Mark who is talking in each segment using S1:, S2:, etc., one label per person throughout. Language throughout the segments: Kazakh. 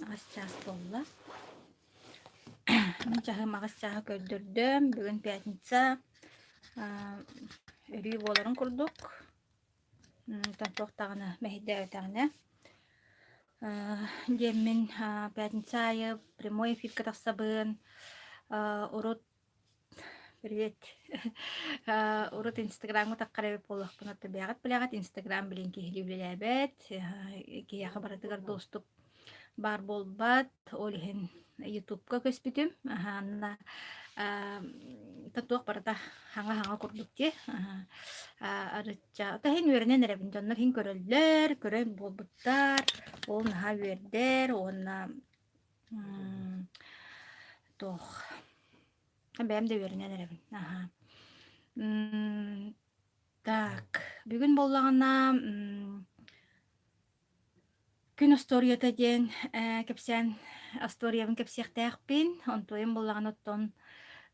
S1: Ағас час болла. Мен чахым ағас чаһы көрдөрдөм. Бүгін пятница. Өрүй боларын курдук. Тантук тағына мәхидә өтәғіне. Демин пятница айы прямой эфир катақсабын. Урут привет. Урут инстаграмға таққарабеп болуқпын отты бәғат біләғат. Инстаграм білен кейлі біләбет. Кейяқы баратығар доступ бар болбат. Олихин ютубка көспітім. Анна таттуақ барата хаңа курдукте. Арытча тахин өрінен әрәбін жоннар хин көрөлдер, көрөн болбуттар. Ол наха вердер, онна тох. Бәм де өрінен әрәбін. Так, бүгін боллағына күн асторията ден кәпсән асториябын кәпсәқтәқпін. Онтойын боллағын оттон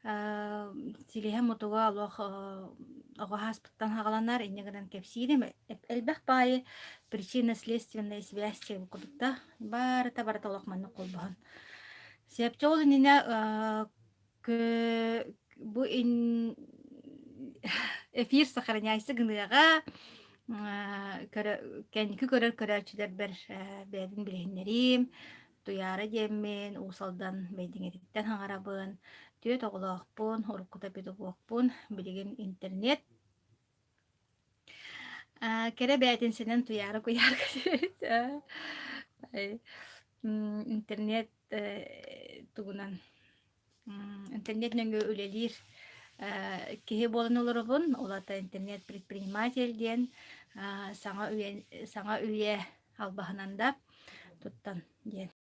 S1: силиһэ мутуга олох оҕаһааспыттан хаҕаланар иннигинэн кэпсиирим элбэх баайы причинно-следственная связь кудукта барата олох маннык кулбаһын сепчоол инина бу эфир сохраняйсы гыныага кэники көрөрчүлер бер бэбин билэһиннэрим туяра диэммин уусалдан бэйдиҥэриттэн хаҥарабын Төт оғылақпын, орыққыта беді оғықпын, білеген интернет. Кәрі бәйтін сенен туяры көйар көйер. Интернет туғынан. Интернет нөңгі өлелер кеге болын олырыбын. Олата интернет предприниматель ден саңа үйе албағынанда тұттан ден.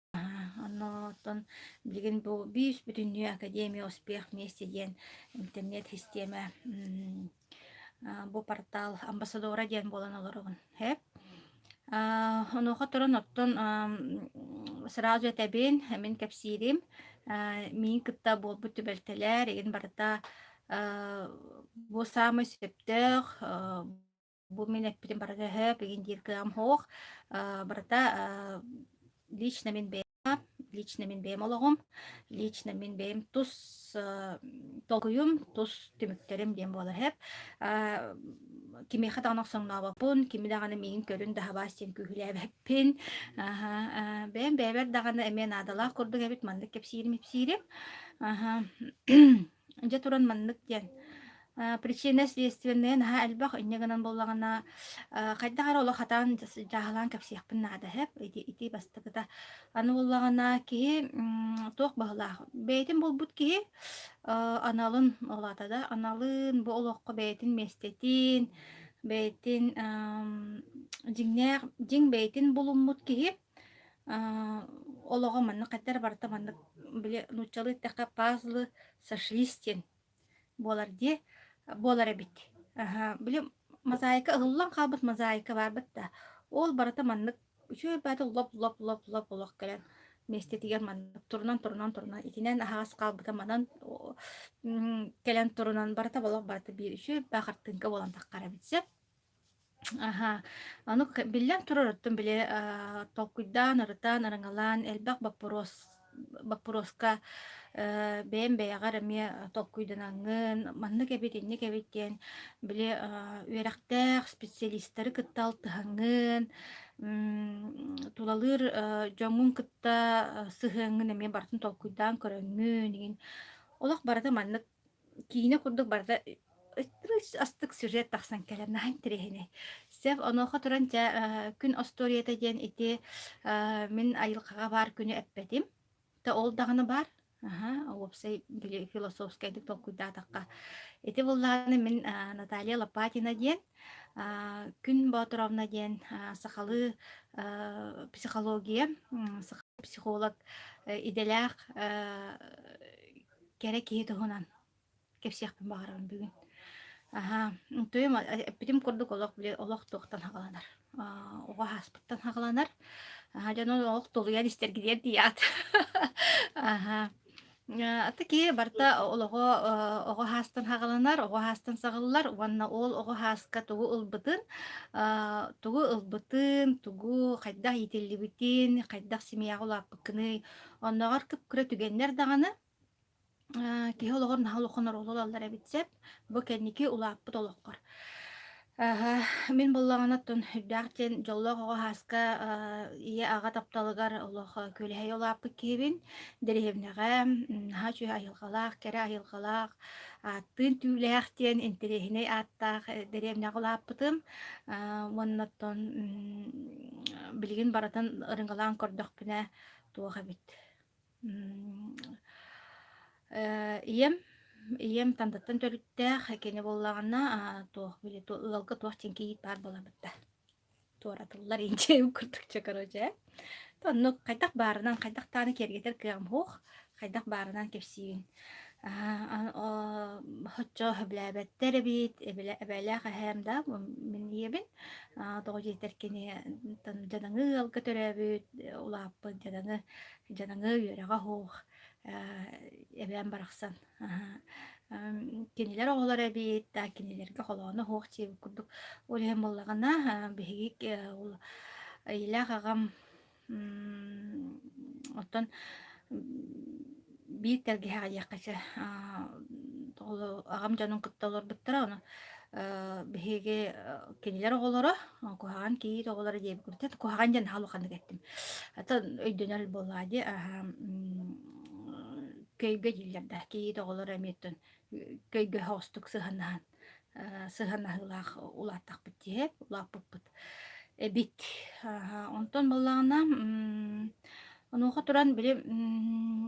S1: Оттон билген бу бис бүтүннү академия успех вместе ден интернет-система бу портал амбассадора ден болан олорун. Хеп. Онуха туран оттон сразу этебин мен кепсирим. Мин кытта болбут түбелтелер, еген барта бу самый септер, бу мен эппитин барта хеп, еген диркам хох, барта лично мен бейм олығым, лично мен бейм тус толкуюм, тус түміктерім дем болар хеп. Кими хатанақ соңна бапын, кими дағаны мейін көрін daha бастен күйілі әбәппен. Бәйм бәйбәр дағаны әмен адалақ көрдің әбет мандық кепсирим. Жа туран мандық ден. Причина следственная наха әлбақ иннегінен болағына қайдағар олы хатан жағалан кәпсияқпын нады хәп. Ити бастықыда аны болағына ки тоқ бағылақ. Бәйтін бол бұд ки аналын олатада. Аналын бұл олыққа бәйтін местетін, бәйтін жин бәйтін болын мұд ки олыға манны қаттар барта манны біле нучалы тәқа пазлы сошлистен болар де. Болар бит. Билем мозаика ыллан кабыт мозаика бар битта. Ол барата маннык үчө баты лоп олох келен. Месте тигер маннык турунан итинен ахас кабыта манан келен турунан барата болох барата бир үчө бакартынка болан таккара битсе. Аны билен турурттун биле толкуйдан ырытан араңалан элбак баппороска бэм бэягар эме толкуйданаңын манны кебитен биле үерактаах специалисттары кыттал тыһаңын тулалыр жоңун кытта сыһыңын эме бартын толкуйдан көрөңүн деген олох барата манны кийине курдук барата астык сюжет тахсан келем нахын тирехине сев оноха туран күн асторията ден ити мен айылкага бар күнү эппетим та ол даганы бар опсай биле философская дип толкуйда такка ити булланы мен Наталья Лопатина ден күн Батуровна ден сахалы психология психолог иделях керек киетонан кепсияқпын бағарабын бүгін. Тойым эппитим курдук олох биле олох тоқтан хагаланар. Оға хаспыттан хагаланар. Жана олох толуян истергидер дият. Атаки барта ого хастан хагаланар, ого хастан сагыллар, уанна ол ого хаска тугу хайдах ителлибитин, хайдах семья улаппыкны, онногор кып күрө түгеннер даганы, киһи олоҕор наһа улухунар ололаллар эбитсеп, бу кэнники улааппыт олоххор. Мен боллаҕанаттын хүрдээхтен жоллоох оҕо хааска ие аҕа тапталыгар олох күлэһэй олааппыт киһибин дэриһибнэҕэ наһа чүһэ айылҕалаах, кэрэ айылҕалаах, аттыын түүлээхтен интериһинэй ааттаах дэриэбнэҕэ олааппытым. Уоннаттон билигин баратын ырыҥалаан көрдөхпүнэ туох эбит. Ием тандаттан төрүттээх кини боллагана туох били ылалга туох тинкиит бар болабытта. Туоратыллар инче курдукча короче. Тонну кайдах баарынан кайдах тааны кергетер кыам хуох, кайдах баарынан кепсиин. Хоччо хөбләбәттер бит, эбеләх әһәмдә мин ебин. Тогы җитер кини жанаңы алга төрәбүт, улаппы жанаңы йөрәгә хуох. Эбен барахсан. Кинилер оголар эбит, кинилерге холоону хуох чип курдук. Ол hem боллагана бихигик ул ыйлах агам оттон биир тергеһэ аjakkaça агам жанын кытталар буттара оны биһиги кинилер оголоро кухаган кии оголоро диэбит курдук. Кухаган жан халуканы кеттим. Ата өйдөнөр боллади көйгө диллердэ кии тоголор эмиеттен көйгө хостук сыһаннаһылаах улааттах биттиэп улааппыппыт эбит. Онтон боллаана онуоха туран били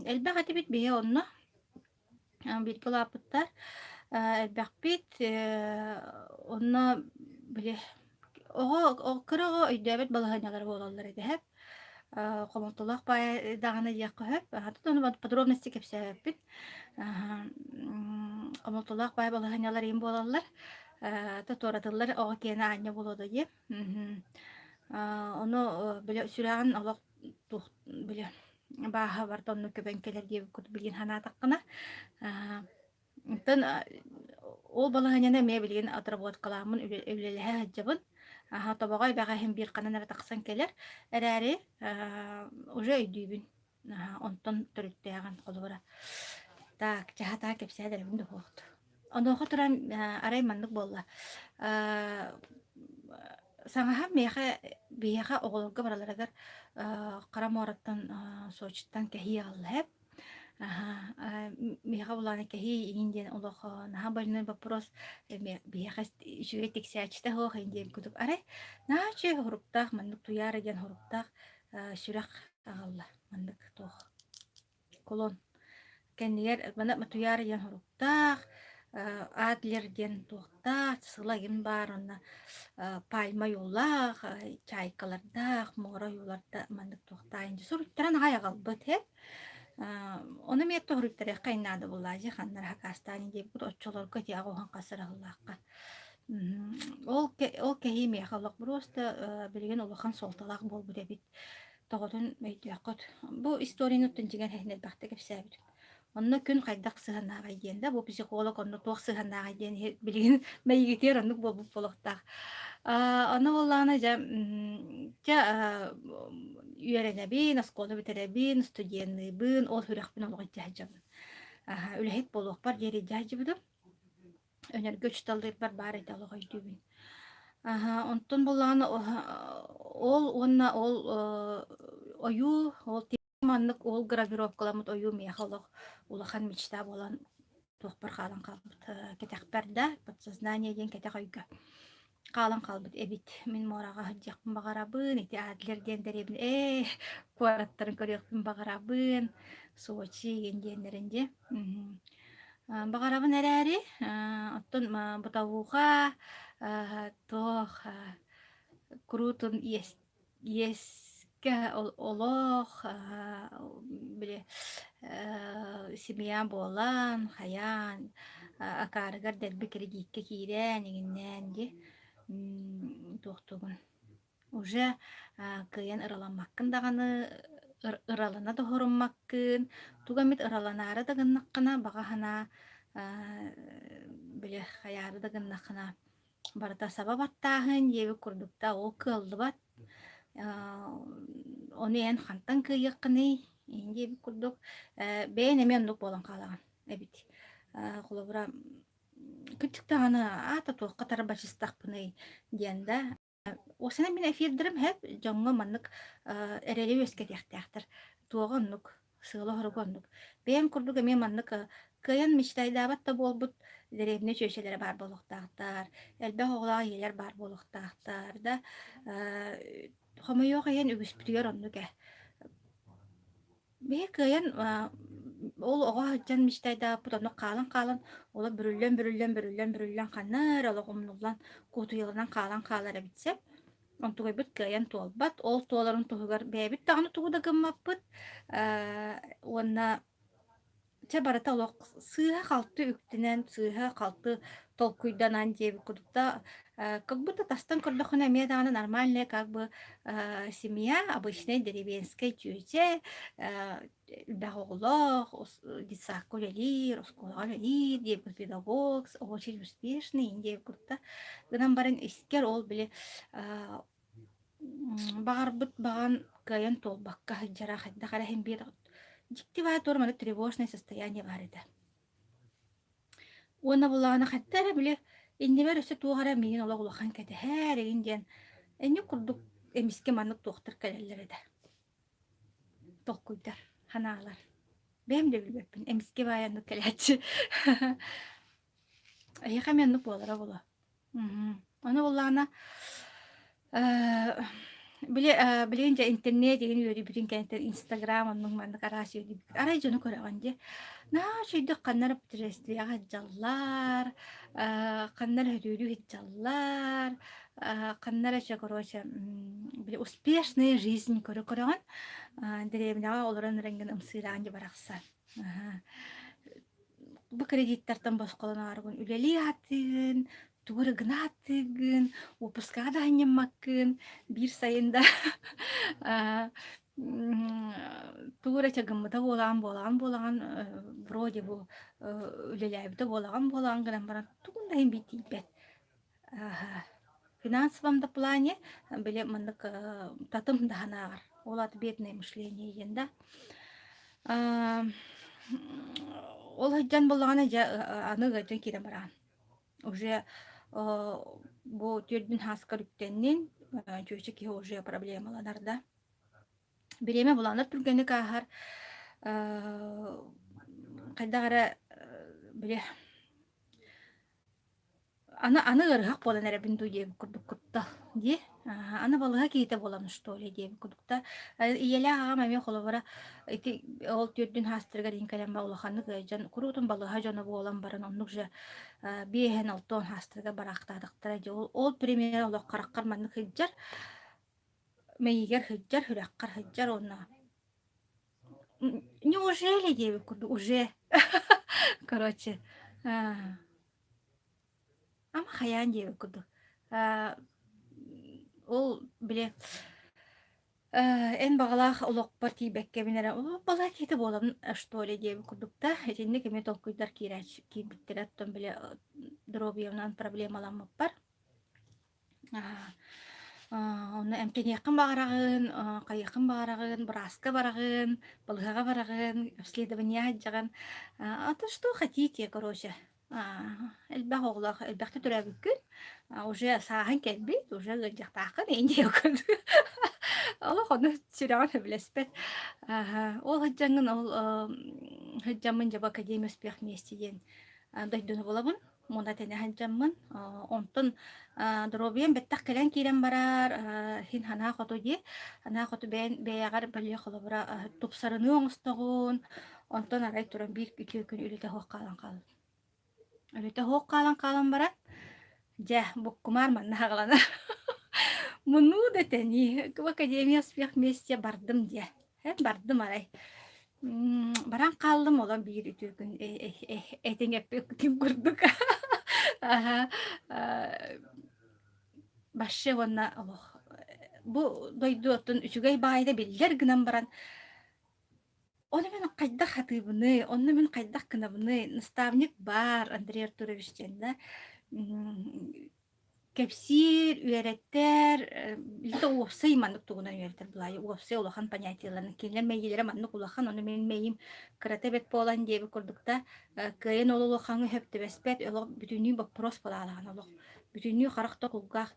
S1: элбэх атибит бие онно бирге улааппыттар элбэхпит онно били кырого өйдөбөт балаһаñалар буолаллар эдэһэп комолтулах бай даганы якып хатты подробности кепсәппит комолтулах бай балаһаñалар им буолаллар тоторатыллар ого кена аñа болоду ди ону биле сүрәгән алак биле баһа бартонну көбәнкелер дип күт билген ханатаккына тын ол балаһаñаны ме билген отработкаламын үлелеһә җабын табагай бәгәһем бир кананара таксан келер эрәри уже өйдүбүн онтон төрүттәгән колбара так жаһата кепсәдер бинде хот онохо туран арай мандык болла саңаһа меха бияха оголга бараларагар карамораттан сочтан кәһи аллап меха буланы кәһи инден олоха наһа бальны вопрос бияха жүгә тексәчтә хох инден күтүп арай наче хуруптах мандык туяр ген хуруптах сүрәк агалла мандык тох колон кәннәр мана туяр ген хуруптах адлерден тухта сылагин барына пальма юллах чайкаларда мора юлларда мандык тухта инде суруттаран хаягал бөтеп оны мет торуттары кайнады буллажы ханнар хакастан дип бу оччолор көти агохан касыраллакка ол кеһиме халык просто билген улахан солталак болбу дебит тоготун өйдөкөт бу историяны төнҗигән хәнәл бахта кепсәбит онно күн кайдак сыһаннага диенде бу психолог онно туох сыһаннага диен билген мәйгетер оннук болуп болохтак аны болланы жа үйренебин осколу битеребин студентыбын ол хүрәхпин олго жаҗабын үлехет болук бар жери жаҗыбыды өнөр көч талдыр бар эте олго үйдүбүн онтон болланы ол онна ол ою ол маннык ол гравировкаламыт ою мехалок улахан мечта болан тохпар халан калбыт кетекперда подсознание ден кетек ойга калан калбыт эбит мен морага хаджакпын багарабын эти адлерден деребин куараттарын көрөкпүн багарабын сочи генденеринде багарабын эрээри оттон бутавууга тох крутун еске олох биле семья болан хаян акарыгар дерби кредитке кирен игиннен ди тохтугун уже кыйын ыраламаккын даганы ыралана да хоруммаккын, тугамит ыраланаары да гыннаккына, багахана биле хаяры да гыннаккына барыта саба баттааһын диэби курдукта ол кыаллыбат. Оны эн хантан кыйыккыный ин диэби курдук. Бэйэн эми оннук буолан каалаган эбит. Кулабыра кычыктааны ата туокка тарбачыстакпыный диэнда. Осана мен эфирдерим хэп жоңго маннык эрели өскетяхтяхтар. Туога оннук сыыла хоруга оннук. Бэйэн курдук эми маннык кыйын мечтайдаабат да болбут деревне чөйшелери бар болуктаахтар. Элбэх оҕлаҕа иелер бар болуктаахтар да. Хомойоох ийэн үгүспүтүгер оннук Бээ кыйын ол оҕо хаджан мечтайдааппыт онно каалан ола бүрүллэн ханнар ола умнуллан кутуйылынан каалан эбитсеп онтугайбыт кыйын туолбат ол туоларын туһугар бээбит таҕаны тугу да гыммаппыт уонна че барата олох сыыха халты үктүнэн сыыха халты толкуйданан диэби кудукта как будто тастан көрдөхүнэ эмиэ даҕаны нормальная как бы семья обычная деревенская түйүче үлбэх оҕолох детсадка үлэлир оскуолаҕа үлэлир диэби педагог очень успешный диэби кудукта гынан баран искер ол биле баҕарбыт баҕан кыйын туолбакка хыджара хайда хараһин биир Диктивая торманы тревожное состояние барыда. Уона булаана хаттара биле иннебер өсө тугара миин ола улахан кете хээрин ден эни курдук эмиске маннык туохтар келелер да. Толкуйдар, ханаалар. Бем де билбеппин эмиске баянны келечи. Аяка менну болара була. Аны булаана билинже интернет деген үйрү бүтүн кенттер инстаграм онун манны карааш үйрү арай жону көрөгөнде на шүйдө каннар птрестияга жаллар каннар хөдүрү жаллар каннар эче короче били успешная жизнь көрөгөн деревняга олорон ренген ымсыраан же баракса бу кредиттартан босколонааргын үлели атыгын тугары гнатыгын опускада аннеммаккын бир сайында тугара чагыммыта болаган вроде бу үлеләйбите болаган гынан баран тугундай битибет финансовом да плане биле мындык татым даханагар олат бедное мышление егенда ол хаджан болагана аны гажан кире баран уже бу түрдүн хаскар үктеннин чөйчө ки уже проблемалар да биреме буланыр түргени кахар кайдагара биле аны ыргак болан эребин дуе курдуккутта ди аны балыга киите болам что ли диэби кудукта иеле агам эме холобара ити ол түрдүн хастырга дин калем улаханы жан курутун балыга жана болан баран оннук же биэхен алтон хастырга барактадыктара же ол пример олох караккар манны хыджар мейгер хыджар хүраккар хыджар онна неужели диэби курду уже короче ама хаян диэби курду ол биле эн багалаах олокпар тиибекке минере бала кити болам что ли диэби курдукта этинне кеме толкуйдар кирач кибиттераттон биле дробиевнан проблемаламмаппар оны эмтенекин багарагын кайыкын багарагын браска барагын балыгага барагын обследование хаджаган ата что хотите короче элбэх оглах элбэхте төрөбүккүн уже саахан келбит уже гыджактаакын энди окун Ола хоно сүрәгән хәбләспәт. Ол хаҗҗаңын ол хаҗҗамын җаба академия успех вместе дигән. Дойдуны булабын. Монда тәне хаҗҗамын. Онтон дробием беттәк калән кирән барар. Хин хана хото ди. Хана хото бәягар бәле холобра тупсарыны оңстогын. Онтон арай туран бир күтү күн үлете хок калан калды. Үлете хок калан барат. Жа буккумар манна хагалана. Муну да тени в академия успех вместе бардым де. Бардым арай. Баран калдым олан бир үтү күн этеңеп ким курдук. Башы вонна Аллах. Бу дойду отун үчүгай байда биллер гынан баран Оны мен кайдах хатыбыны, онны мен кайдах кынабыны, наставник бар, Андрей Артурович да. Кепсир, үереттер, илте уопсай маннык тугунан үереттер булай. Уопсай улахан понятияларын кинлер мейгилere маннык улахан, оны мен мейим кырата бет болан диэби курдукта, кыйын ол улахаңы höптебеспет, олох бүтүнүү вопрос балаалаган олох. Бүтүнүү харахта кулгах,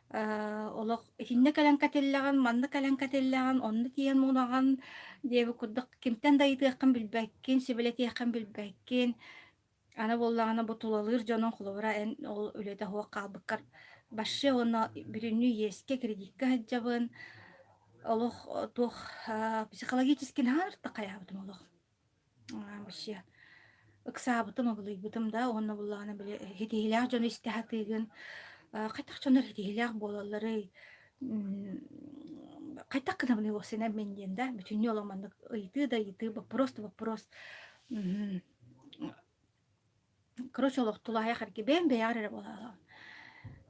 S1: олох итинне кэлэн кателлэган, манны кэлэн кателлэган, онны тиен мунаган диэби курдук, кимтен дайытыаккан билбэккин, сибилетиаккан билбэккин, ана боллағана бутулалыр жонон холовра эн ол үлете хуа калбыккар башшы оны бүрүнү еске кредитка хаджабын олох тух психологически наарта каябытым олох башшы ыксаабытым оглыйбытым да оны боллағана биле хитихилях жону истихатыгын кайтак жонор хитихилях болалары кайтак кынабыны осена менден да бүтүнү оламандык ыйты да ыйты вопрос. Короче, олох тулая харки бен беяр болала.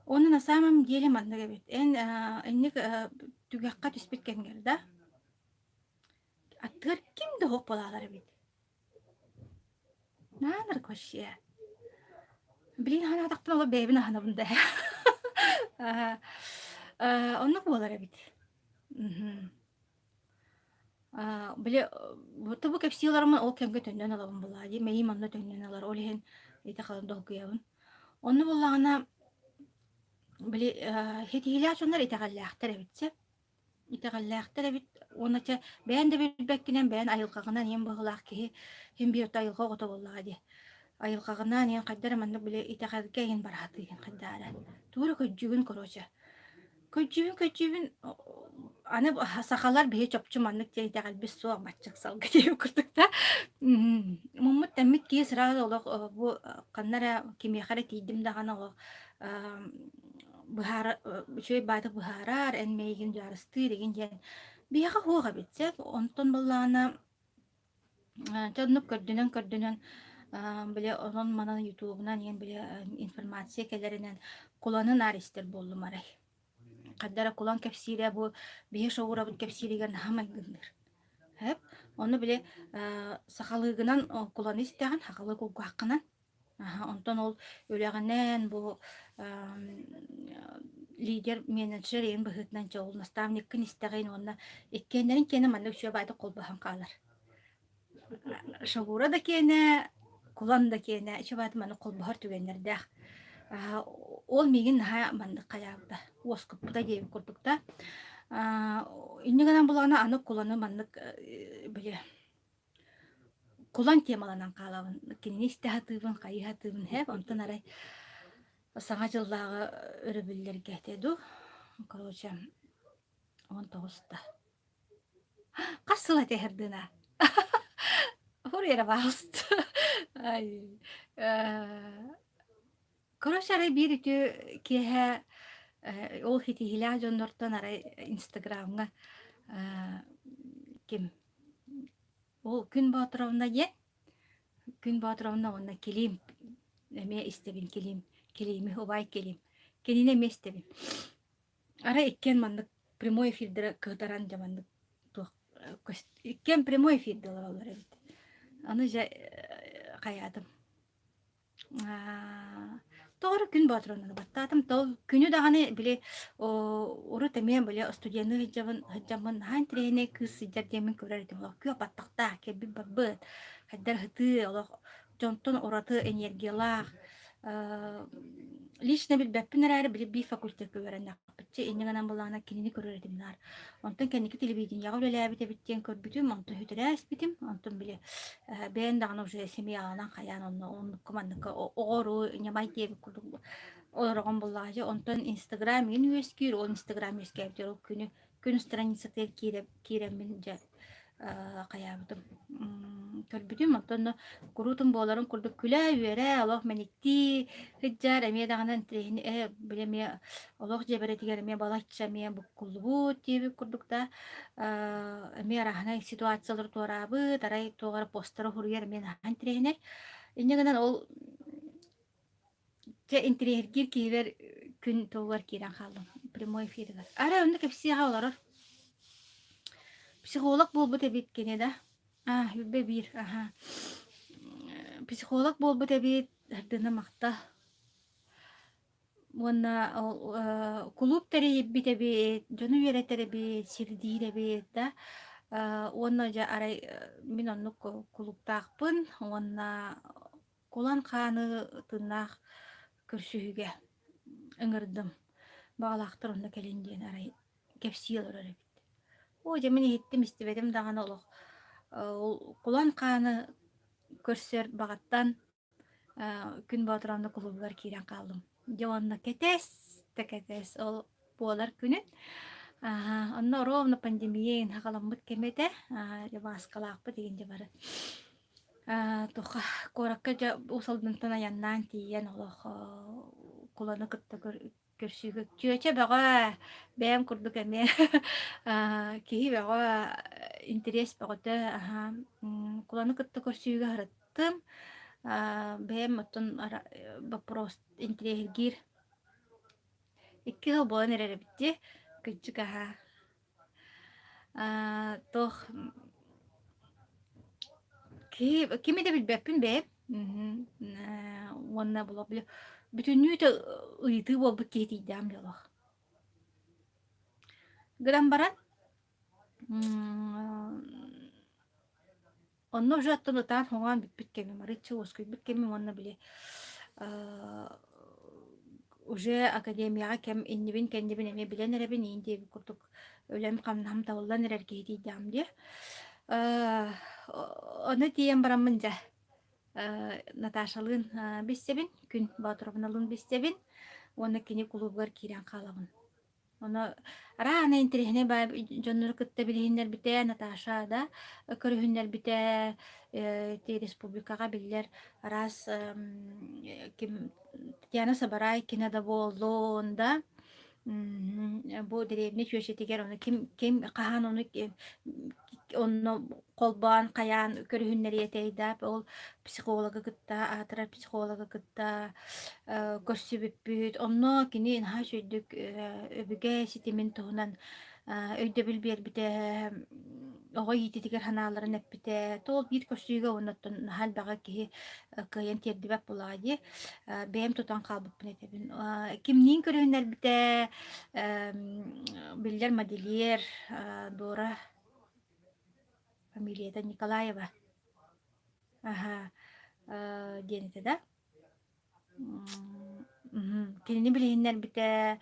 S1: Оны на самом деле манныга бит. Энник түгәккә түспит кенгер да. Аттыр кимде хок болалар бит. Наныр коше. Билин хана тактын ола бебин хана бунда. Онны болар бит. Биле бу кепсилармын ол кемге төндөн алабын була. Ди мейим онны төндөн алар. Олен ите калын догуябын. Онны боллагана Били хетиһилээх дьоннор итэҕэллээхтэр эбитсе. Итэҕэллээхтэр эбит уонача бээн да билбэккинэн бээн айылҕаҕынан иэн быһылаах киһи хим биэртэ айылҕа оҕото боллаҕа ди. Айылҕаҕынан иэн хайдара маннык били итэҕэлгэ иэн бараатыыгын хайдаара. Туора көдьүүгүн короча. Көдьүүбүн аны сахалар биһи чопчу маннык тиэ итэҕэлбис суох батчык салга диэбит курдук да. Муммут тэммит кии сыраал олох бу каннара кимиэхара тиидим даҕана олох быһара үчөй баата быһараар эн мейгин жарысты деген диэн биэха хуога битсе онтон боллаана чоннук көрдүнөн биле онон манан ютубунан иэн биле информация келеринен куланын аристер боллум арай каддара кулан кепсире бу бие шоура кепсириген хамайгындыр хеп оны биле сахалыгынан куланы истеген хакалы кулгуаккынан онтон ол үлэгэнэн бу лидер менеджер ен быһытынан жол наставниктин истеген онна иккендерин кене маннык үчүө баата колбахан каалар шогура да кене кулан да кене үчүө баата маны колбахар түгеннердэх ол мигин наха мандык каябыта уоскуппута диэби курдукта иннигенен булана аны куланы мандык биле кулан темаланан каалабын кинини истэхатыыбын кайыхатыыбын хэп онтон арай саҥа жыллааҕы өрөбүллэргэ теду короче 19-та кассыла тэһэрдына хурьера баалыст короче арай биир үтү киэһэ ол хитиһилээх дьоннортон арай инстаграмга ким ол күн баатыровна онна килим эме истебин килими убай килим кенине местебин ара иккен маннык прямой эфирдер кыhtаран жаманнык иккен прямой эфирде олар эбит аны жа каядым тоғыр күн баатыровна баттаатым тол күнү даганы биле уру теме биле студияны хыджамын хан трене кыз сыджар демин көрөрүтүм олох күө баттакта кеби баббыт хаддар хыты олох жонтон ораты энергиялаах лично билбэппин эрээри били би факультет көрөрөннак битчи иннигенен булаана кинини көрөрүтүмнар онтон кеники телевиденияга үлэлээбите биттиен көрбүтүм онтон хүтүрээспитим онтон биле бээн дагана уже семьяланан каяан оннукку манныка оҕору нямай диэби курдук олорогон буллаажы онтон инстаграм ин үескүүр ол инстаграм үескээбитер ол күн страницатер кииреммин же каябытым көрбүтүм онтон курутум боолорун курдук күлэ үөрэ олох меникти хыджар эмие даганан билеме олох жеберетигер эмие балачча эмие буккулбут диэби курдукта эмие арахана ситуациялар туораабыт арай туогара постера хуруйар мен хан тирехинер иннегенен ол те интерьергир киибер күн тоогар киирен хааллым прямой эфиргер ара өнү кепсига олорор психолог болбут эбит кене да Yübbe bir. Psikolog bolbu tabi hırdına makta. Вона клуб теребит эбит, жону үөрэ теребит, сирдиир эбит да. Уонна жа арай мин оннук клубтаахпын, уонна кулан хааны тыннаах көрсүһүгэ ыҥырдым. Бағалаахтар онна келин диэн арай кепсиелер эбит. О, жамин иһиттим истибетим даҕаны олох. Кулан хааны көрсөр бағаттан күн батыранны клубугар киирэн каалдым. Дьонна кетес, текетес ол буолар күнүн. Онно ровно пандемиян хагаламмыт кемете, жабаскалаакпы дегенде бары. Тоха коракка жа усалдынтана яннаан тиен олох куланы кытта көрсүгө чөчө бага бэм курдук эме киһи бага интерес багыта куланы кытта көрсүгө хараттым. Бэм оттон вопрос интерес. Икки хыл болан эреребитти кыччык тох кими да билбеппин бээп уонна була биле бүтүннүү да ыйытыы болбут киһитииддэам дьолох гынан баран онно уже аттан ытаан хоҥоон биппит кеми марыччы уоскуйбут кеми уонна биле уже академияга кем иннибин кеннибин эме билен эребин иин диэби курдук өлем хамнам табыллан эрер киһитииддэам дии оны тиен бараммын дьа Наташалыын бистебин, күн Батуровналыын бистебин, оны кини клубгар кирен калабын. Оны раана интерехне бай жоннор кытта билиһиннер бите Наташа да көрүһүннер бите те республикага биллер раз ким Татьяна Сабарай кинада болдуонда бу деревне чөчетигер оны ким кахан оны онно колбан каян көрүһүннер етейда ол психолога кытта атырар психолога кытта көрсүбүппүт онно кини инха сөйдүк өбүгэ ситимин туһунан өйдө билбер бите ого йититигер ханааларын эппите тол бир көрсүгө онноттон хал бага киһи кыйын тердибэп булагади бэм тутан калбыппын этебин кимнин көрүһүннер бите биллер модельер Дора фамилията Николаева. Денете да. Кинини билиһиннер бите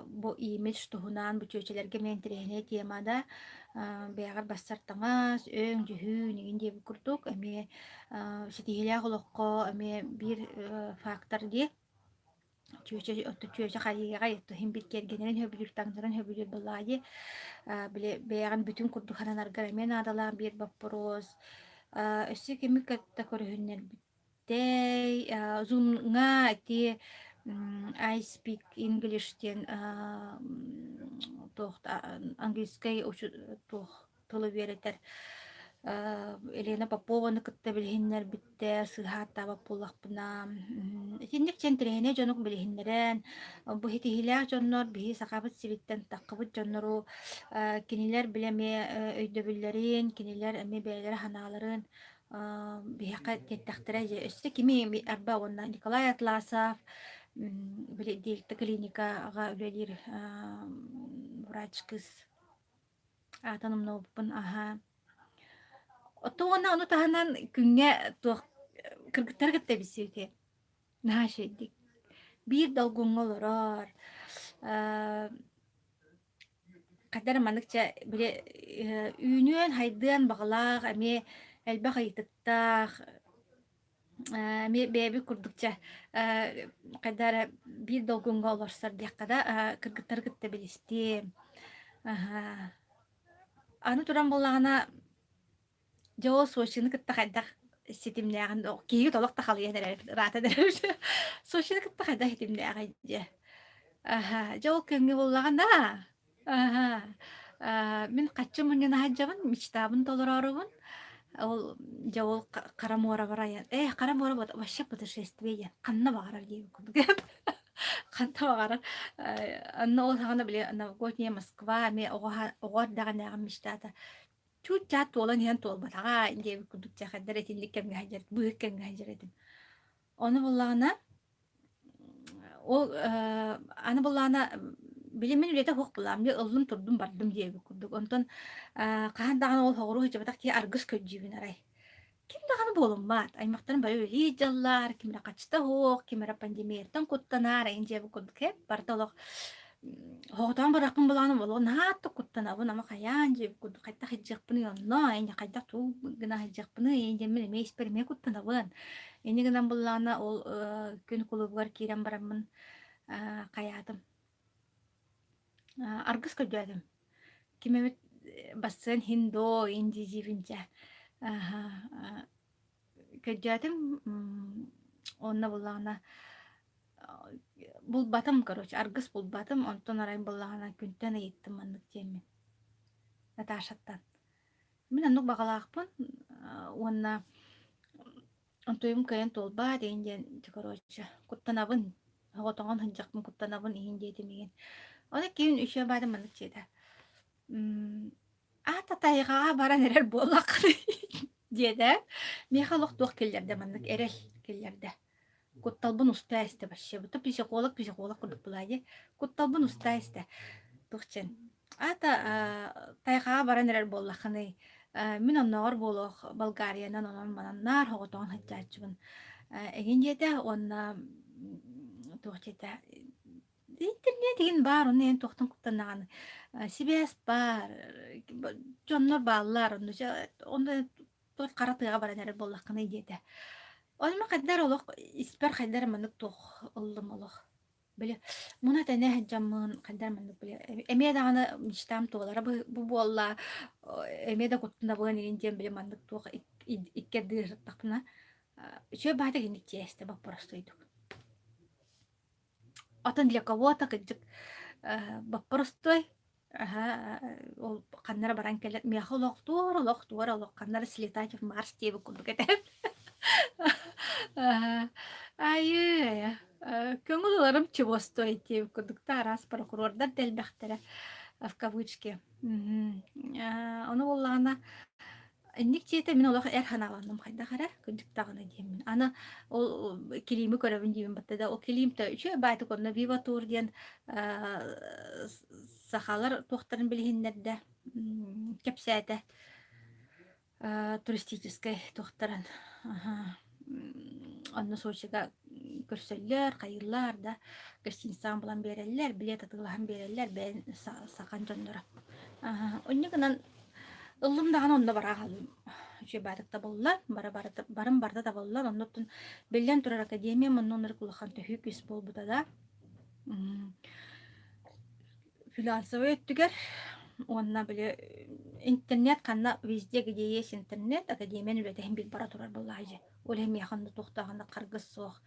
S1: бу имидж туһунан бу чөчелерге мен тирехне темада бээгар бассартаңас өң жүһүү нигин диэби курдук эми ситиһилээх олокко эми бир фактор ди чөчө хайыга етту бит кергенерин хөбүлүр таңдырын хөбүлүр буллаади биле бээган бүтүн курдук хананаргар эмен адалаан бир вопрос өссү кеми кытта көрүһүннер биттей зумга ти I speak English тен тохта английский тох тылы беретер Елена Попованы кытта билиһиннер битте сыһаатта баппуллахпына итинник центрехине жонук билиһиннерен бу хитиһилээх дьоннор биһи сахабыт сибиттен таккыбыт дьоннору кинилер билеме өйдөбүллерин кинилер эми бээлер ханааларын биһака теттахтара өстө кими арба онна Николай Атласов биле дилте клиникага үлелир врач кыз атанымнобуппун Оттуона ону таһанан күнгэ туох кыргыттар гытта бисүте. Наашедик. Бир долгуңолорор. Кадар маныкча биле үйнүөн хайдыан багалаах эми элбе хайытыттаах эми беби курдукча кадар бир долгуңолорсор дияккада кыргыттар гытта билисти. Аны туран боллагана Жоо сочины кытта хайдах ситимнээген киһиги толох тахалыйан эрэр раата дэрэр сочины кытта хайдах ситимнээген же жоо көңү боллаганда мен каччымын гана хаджабын мечтабын толорорубун ол жоо карамора бараян карамора вообще путешествие канна багарар дейби курдук канна багарар анна ол хагана биле новогодняя Москва ме огор даган мечтата Чу чат толан ян тол батага инде кудук чахаддар этинник кем гахажар быык кем гахажар этин. Оны буллагана ол аны буллагана билимен үлете хук булам бе ыллым турдум бардым диеби курдук. Онтон кахан даган ол хогуру хыжабатак ки аргыс көджүбүн арай. Ким даганы болум бат. Аймактан бары өли жаллар, кимра качта хук, кимра пандемиятан куттанар инжеби курдук хеп барталок. Хоотан баракын буланы боло наатты куттанабын ама каян жеп курдук кайта хыжjakпын йонно, эне кайта туу гына хыжjakпын, эне мен мейс берме куттанабын. Эне гынан буллана ол күн кулубар кирен барамын каятым. Аргыс көдөдüm. Кимемет бассын хиндо инди живинче. Көдөдüm онна буллана бул батым, короче, аргыс бул батым, онтон арайын буллагана күнтен ыйыттым маннык теми. Наташаттан. Мен аннук багалаакпын, онна онтойым кайын толба дейінден, короче, куттанабын, хоғотоңон хынжақпын куттанабын иін дейдемеген. Оны кейін үші бады маннык чейді. Ата тайғаға баран эрер болақы деді. Мехалық тоқ келлерді маннык, эрел келлерді. Кутталбын уста эсте башы. Бұты психолог курдук булайды. Кутталбын уста эсте. Тұқчен. Ата тайғаға баран эрер болақыны. Мен онноор болох Болгариянан онон мананнар хоғотоған хыджачыбын. Эгин жете онна туғчете. Интернет деген бар, оны ен тоқтын куттанағаны. Сибес бар, жоннор баллар, онда қаратыға баран әрі болақыны жете. Олма қайдар олық, испер қайдар манық тоқ ұлым олық. Біле, мұна тәне хәджамын қайдар манық біле. Әме дағаны мечтам тоғалары бұл болла, әме да құттында болған еген жем біле манық тоқ иккерді жаттақпына. Шөй бады кенік жесті бақ бұрастойдық. Атын для кого-то кыджык баппырыстой ол каннара баран келет мехолок туор каннара слетать в Марс тебе курдук этеп. Айы көңүлөрүм чего стоит тебе курдукта раз прокурордар делбехтере в кавычки. Оны боллагана Инник чейте мен олақ әрханаландым қайда қара, күндік тағына деймін. Аны ол келеймі көрәбін деймін бәтті да, ол келеймді үші бәйті көріні вива тур ден сақалар тоқтарын білгендерді кепсәді туристическай тоқтарын. Онны Сочиға көрсөллер, қайылар да, гостиницаң болан берелер, билет атылған берелер, бәйін сақан жондыры. Оннығынан ыллым даган онда бара калым. Үче барыкта боллар, барым барда да боллар. Оннотун Беллен турар академия моннон кулахан төһүк ис болбута да. Финансовый өттүгер. Онна биле интернет канна везде где есть интернет, академияны үлетехин бит бара турар боллажы. Ол эми якында токтаганда каргыс соох.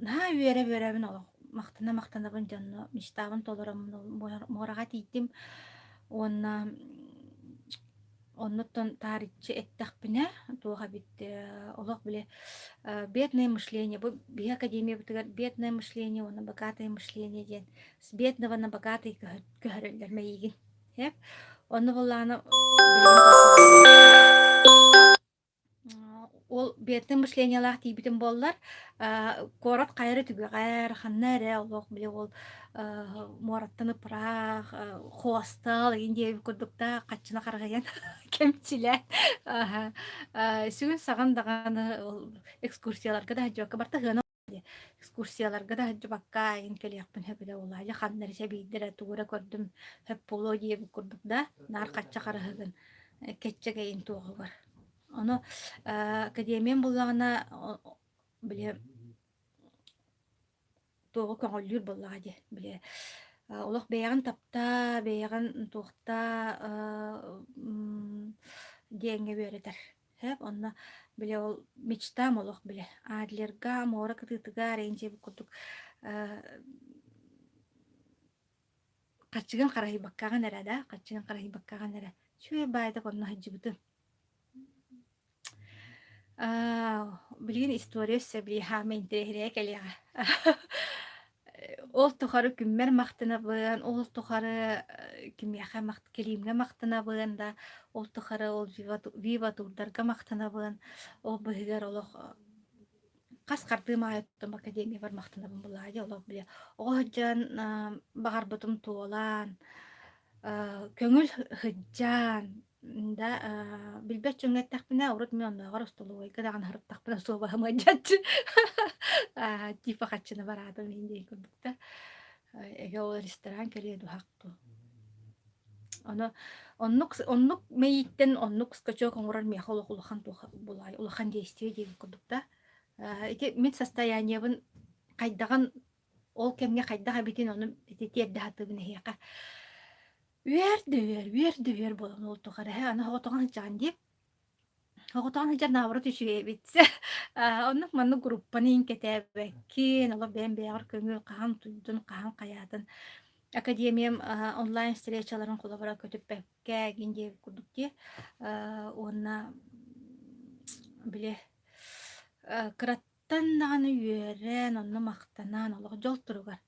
S1: На бере ол мактана бын жанны мечтабын толорам морага тийтим. Оннуттан тарихчы эттақпіне туға битті олық біле бедное мышление. Бұл бе академия бұтығар бедное мышление, оны богатое мышление ден. С бедного на богатый көрілдер мәйген. Оны боланы ол бедное мышление лақ дейбітін болылар. Корот қайры түгі қайыр қаннары олық біле ол мораттаны пырақ, хостал, инде күрдікта қатшына қарғайын кемчилер. Сүгін саған дағаны экскурсияларға да жоққа барта ғына экскурсияларға да жобаққа инкелияқпын хөбілі олай. Қаннары сәбейдері туғыра көрдім хөп болу дейбі күрдікта нар қатша қарғығын кетче кейін туғы бар. Оны академиян болағына біле тоғы көңілдер боллаға де. Олық бәйіғін тапта, бәйіғін тоқта дейінге бөредер. Онына біле ол мечтам олық біле. Адлерға, мора кытытыға рейнже бұл күрдік. Қатшығын қарахи баққаған әрі да, қатшығын қарахи баққаған әрі. Шөй байды қонына хаджы бұты. Bilgin история сөбілі хама интерегірек әліға. Ол тухары күммер мактанабын, ол тухары кимияха келимге мактанабын да, ол тухары ол вива турдарга мактанабын, ол быгар олох кас картыма айттым академия бар мактанабын булай олох биле. Ожан багар бутум туолан, көңүл хыджан да билбет чөңгөттакпына урут мен онногор столовой кадаган харыптакпына соба хамаджат. Типа хачына барады мен дей курдукта. Эге ол ресторан келеду хакту. Оно оннук мейиттен оннук скачок оңорар мехол улахан туха булай, улахан действие дей курдукта. Эти мин состояниебын кайдаган ол кемге кайдага битин оны тиерде хатыбын хияка. Үер болон ол тухара. Аны хоготоган жан дип. Хоготоган жан навры түшүе битсе. Оннук манны группанын кетебеккин, ола бен беягыр көңүл кахан туйдун, кахан каятын. Академиям онлайн встречаларын колобора көтүппекке гинде курдукти. Онна биле кыраттан наганы үерен, онны мактанан, олог жол туругар.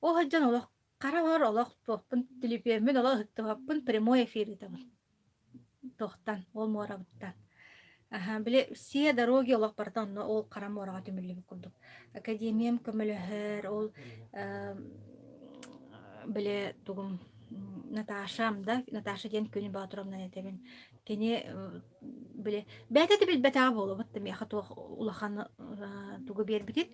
S1: О хаджан олог кара бар олог тохтун телефонмен олог хыттыбаппын прямой эфир итабын. Тохтан, ол морабыттан. Биле все дороги олог бартан, ол кара морага төмүрлүбү курдук. Академиям көмөлөһөр, ол биле тугум Наташам да, Наташа ден күнү Батуровна этебин. Кени биле бәтәте бил бәтә болу, битте меха улахан тугу бербитит.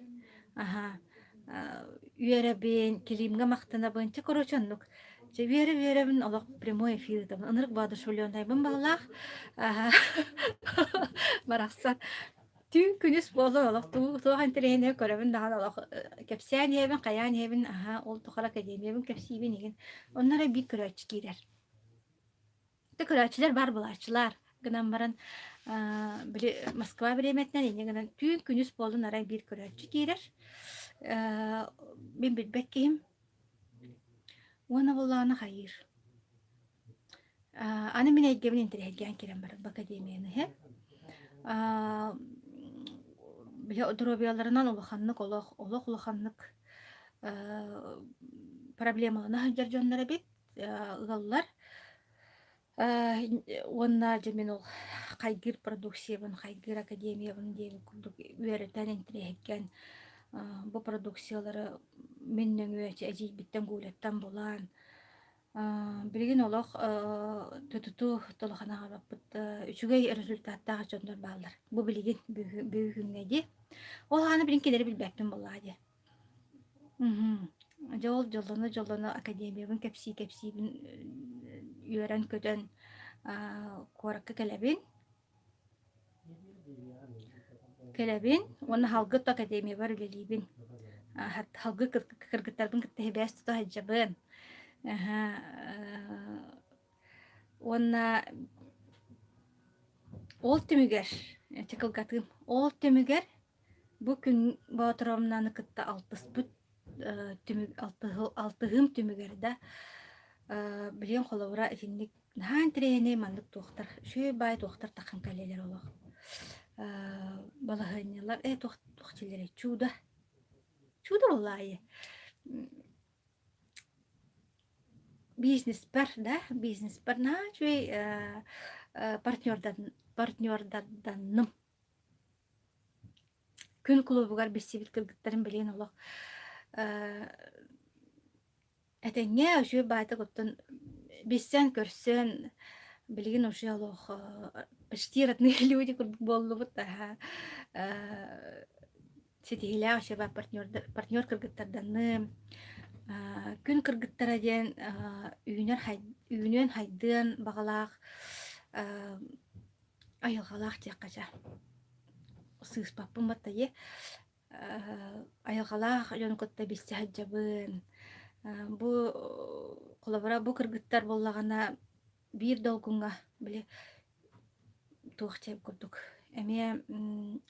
S1: Үеребин, килимге мактанабын, че корочоннук. Че веребин олох прямой эфир там. Анырык бады шулёндайбын баллах. Бараксан. Тün күнүс болу олох туган терене көрөбүн даган олох кепсән ебин, каян ебин, ол тухара академиябын кепсибин еген. Оннара бик көрөч кирер. Көрөчлөр бар булачылар. Гынан баран биле Москва биреметнен еген тün күнүс болу нарай бир көрөч кирер. Мен билбеккейим. Уана болланы хайыр. Аны мен әйгебін интерегген керен бар академияны, хе? Биле одробияларынан улаханнык, олох улаханнык проблемаланы хаджар жонлары бит, ыгаллар. Онна жемен ол қайгыр продукциябын, қайгыр академиябын дейбі күрдік үйәрітен интерегген bu продукциялары меннен өйәчі әжей біттен көйлеттен болан. Білген олық түтүту толықанаға баппыт үшігей результаттаға жондар балдар. Бұ білген бүйігіңнеде. Ол ғаны білін келері білбәкпен болады. Жолыны академиябын кәпсибін үйерен көтен қораққа келебин, оны халгыт академия бар үлелейбин. Халгы кыргыттарбын кыттахи бәс тұта хаджабын. Онна ол түмігер, чекылгатым, ол түмігер бұ күн Батуровнаны кытта алтығым түмігер да білен қолауыра әфіндік наан тірейіне мандық тоқтар, шөй бай тоқтар тақын кәлелер олық. Балаханялар тохтилери чудо буллай. Бизнес бар на чуй партнердардан күн клубугар бессибит кыргыттарын билген олох. Этеңе ошо байта коттон биссен көрсөн билген ошо олох почти родные люди боллубут. Сетихиля ошо ба партнер кыргыттардан күн кыргыттара ден үйүнөн хайдын багалаах айылгалаах тияккача сыыспаппын баттайы айылгалаах жонукотта биссе хаджабын бу колобора бу кыргыттар боллагана бир долгунга биле туохчеп курдук эме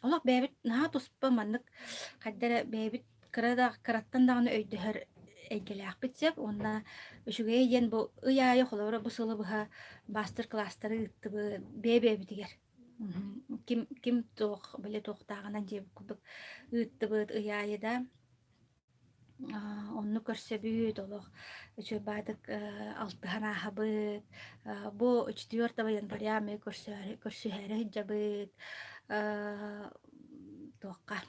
S1: олох бэбит наа туспа маннык каддара бэбит кыраттан даганы өйдөһөр эйгелээх битсеп онна үчүгэй диэн бу ыяайы холобора бу сылыбыха мастер класстары ыттыбы бэбитигер ким туох биле туохтаагынан жеп курдук ыттыбыт ыяайы да Онну көрсөбүт олох үчөбаадык алтыханааһабыт бу 4 января ме көрсүһээре жабыт туокка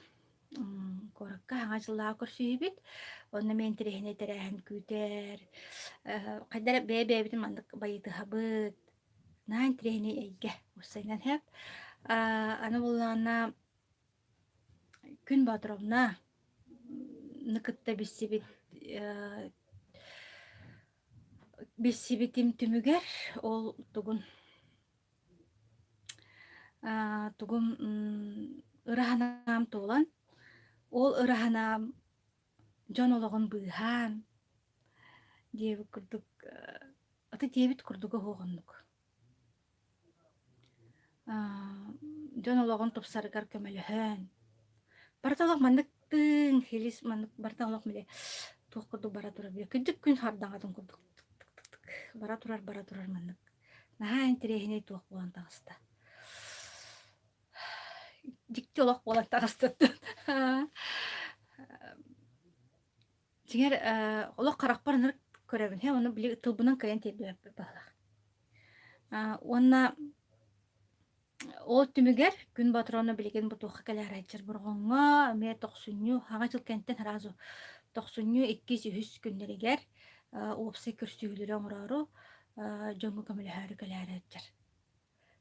S1: коракка аңа жыллаа көрсүһүбүт онно мен тирехине терээһин күүтээр хайдара бэбэбитин мандык байытыһабыт наан тирехини эйге уссайнан хэп аны буллаана күн батыровна ныкытта биссибитим түмүгер ол тугун ыраһанаам туолан ол ыраһанаам дьон ологон быыһаан диэбит курдук аты диэбит курдуга хуоҕуннук дьон ологон тупсарыгар көмөлөһөн барталок маннык тыың хилис маннык барталок миле туох курдук бара турар биле күдүк күн хардаҥатын курдук бара турар маннык наһаан тирээһини туох буолан таҕыста дикти олох буолан таҕыстыттын Тиңер олох каракпар ныр көрөбүн he onu били тылбынан кайын тейбеп баалар. Онна ол түмүгер күн батырону билеген бутуха келер айтчыр бургонга ме токсунню хага жыл кенттен харазу токсунню 200 күндеригер опсы көрсүгүлөрөн урару жоңгу көмөлөһөрү келер айтчыр.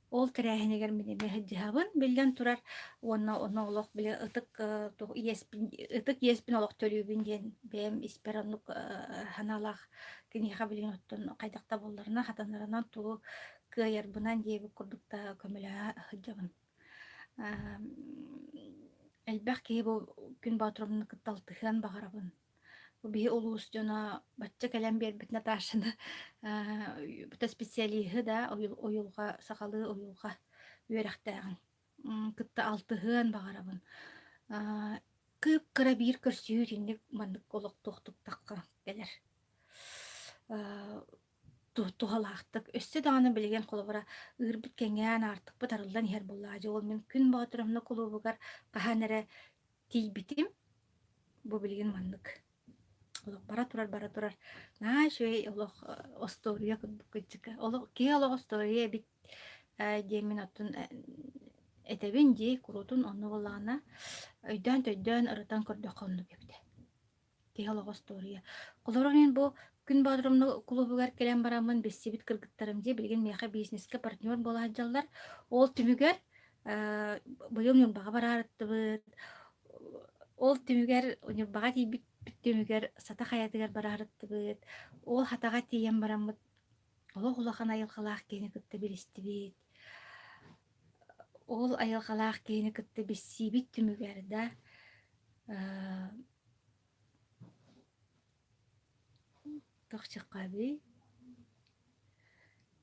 S1: Ол тирээһинигер минеме хыджабын билден турар онна олох биле ытык еспин олох төлүбүн диен бем исперонук ханалах кини хабилин оттон кайдакта болларына хатанарынан туу кыйарбынан диеби курдукта көмөлө хыджабын элбэх ки бу күн батыромны кытталтыхан багарабын бу бии улуус жона бачча кэлэн биэрбит Наташаны бута специалиһы да ойулга сакалы ойулга үөрэхтээгин кытта алтыһыан багарабын кыра биир көрсүүр инник мандык олох туохтуктакка келер тухалаахтык өссө дааны билеген колобура ыырбыт кеңээн артыкпыт арылдан иһэр буллаажы ол мен күн батыромны кулубугар каһаанэре тийбитим бу билген мандык олох бара турар наа шөй олох остория кыдбуккычыка олох ки олох остория бит диэмин оттун этебин дии курутун онну буллаана өйдөөн төйдөөн ырытан көрдөкконну бепте ки олох остория колоронин бу күн батыромну кулубугар келен барамын бессибит кыргыттарым дии билген меха бизнеске партнер болаажаллар ол түмүгер быйыл нюрбага бараарыттыбыт ол түмүгер нюрбага тийбит түмүгер сата хаятыгар бараарыттыбыт ол хатага тиен бараммыт олох улахан айылхалаах кини кытта билистибит ол айылхалаах кини кытта биссибит түмүгер да тохчыккаби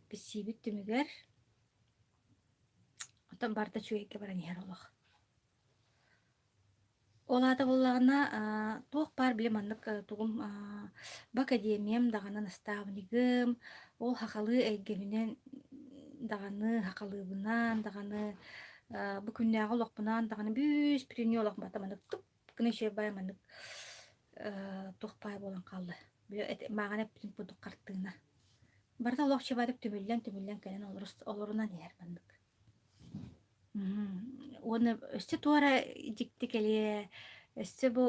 S1: биссибит түмүгер отон барда чуекке баран иһэр олох Олата боллагына туох пар биле маннык тугум ба академиям даганы наставнигым ол хакалы эйгеминен даганы хакалыбынан даганы бу күннәгы олокпунан даганы бүс пирини олок бата маннык туп кыны шебай маннык туох пай болан калды маагана пирин пудук картыына барда олок шебай деп түмүллен келен олорунан иһэр маннык оны өссө туара дикти келие өссө бу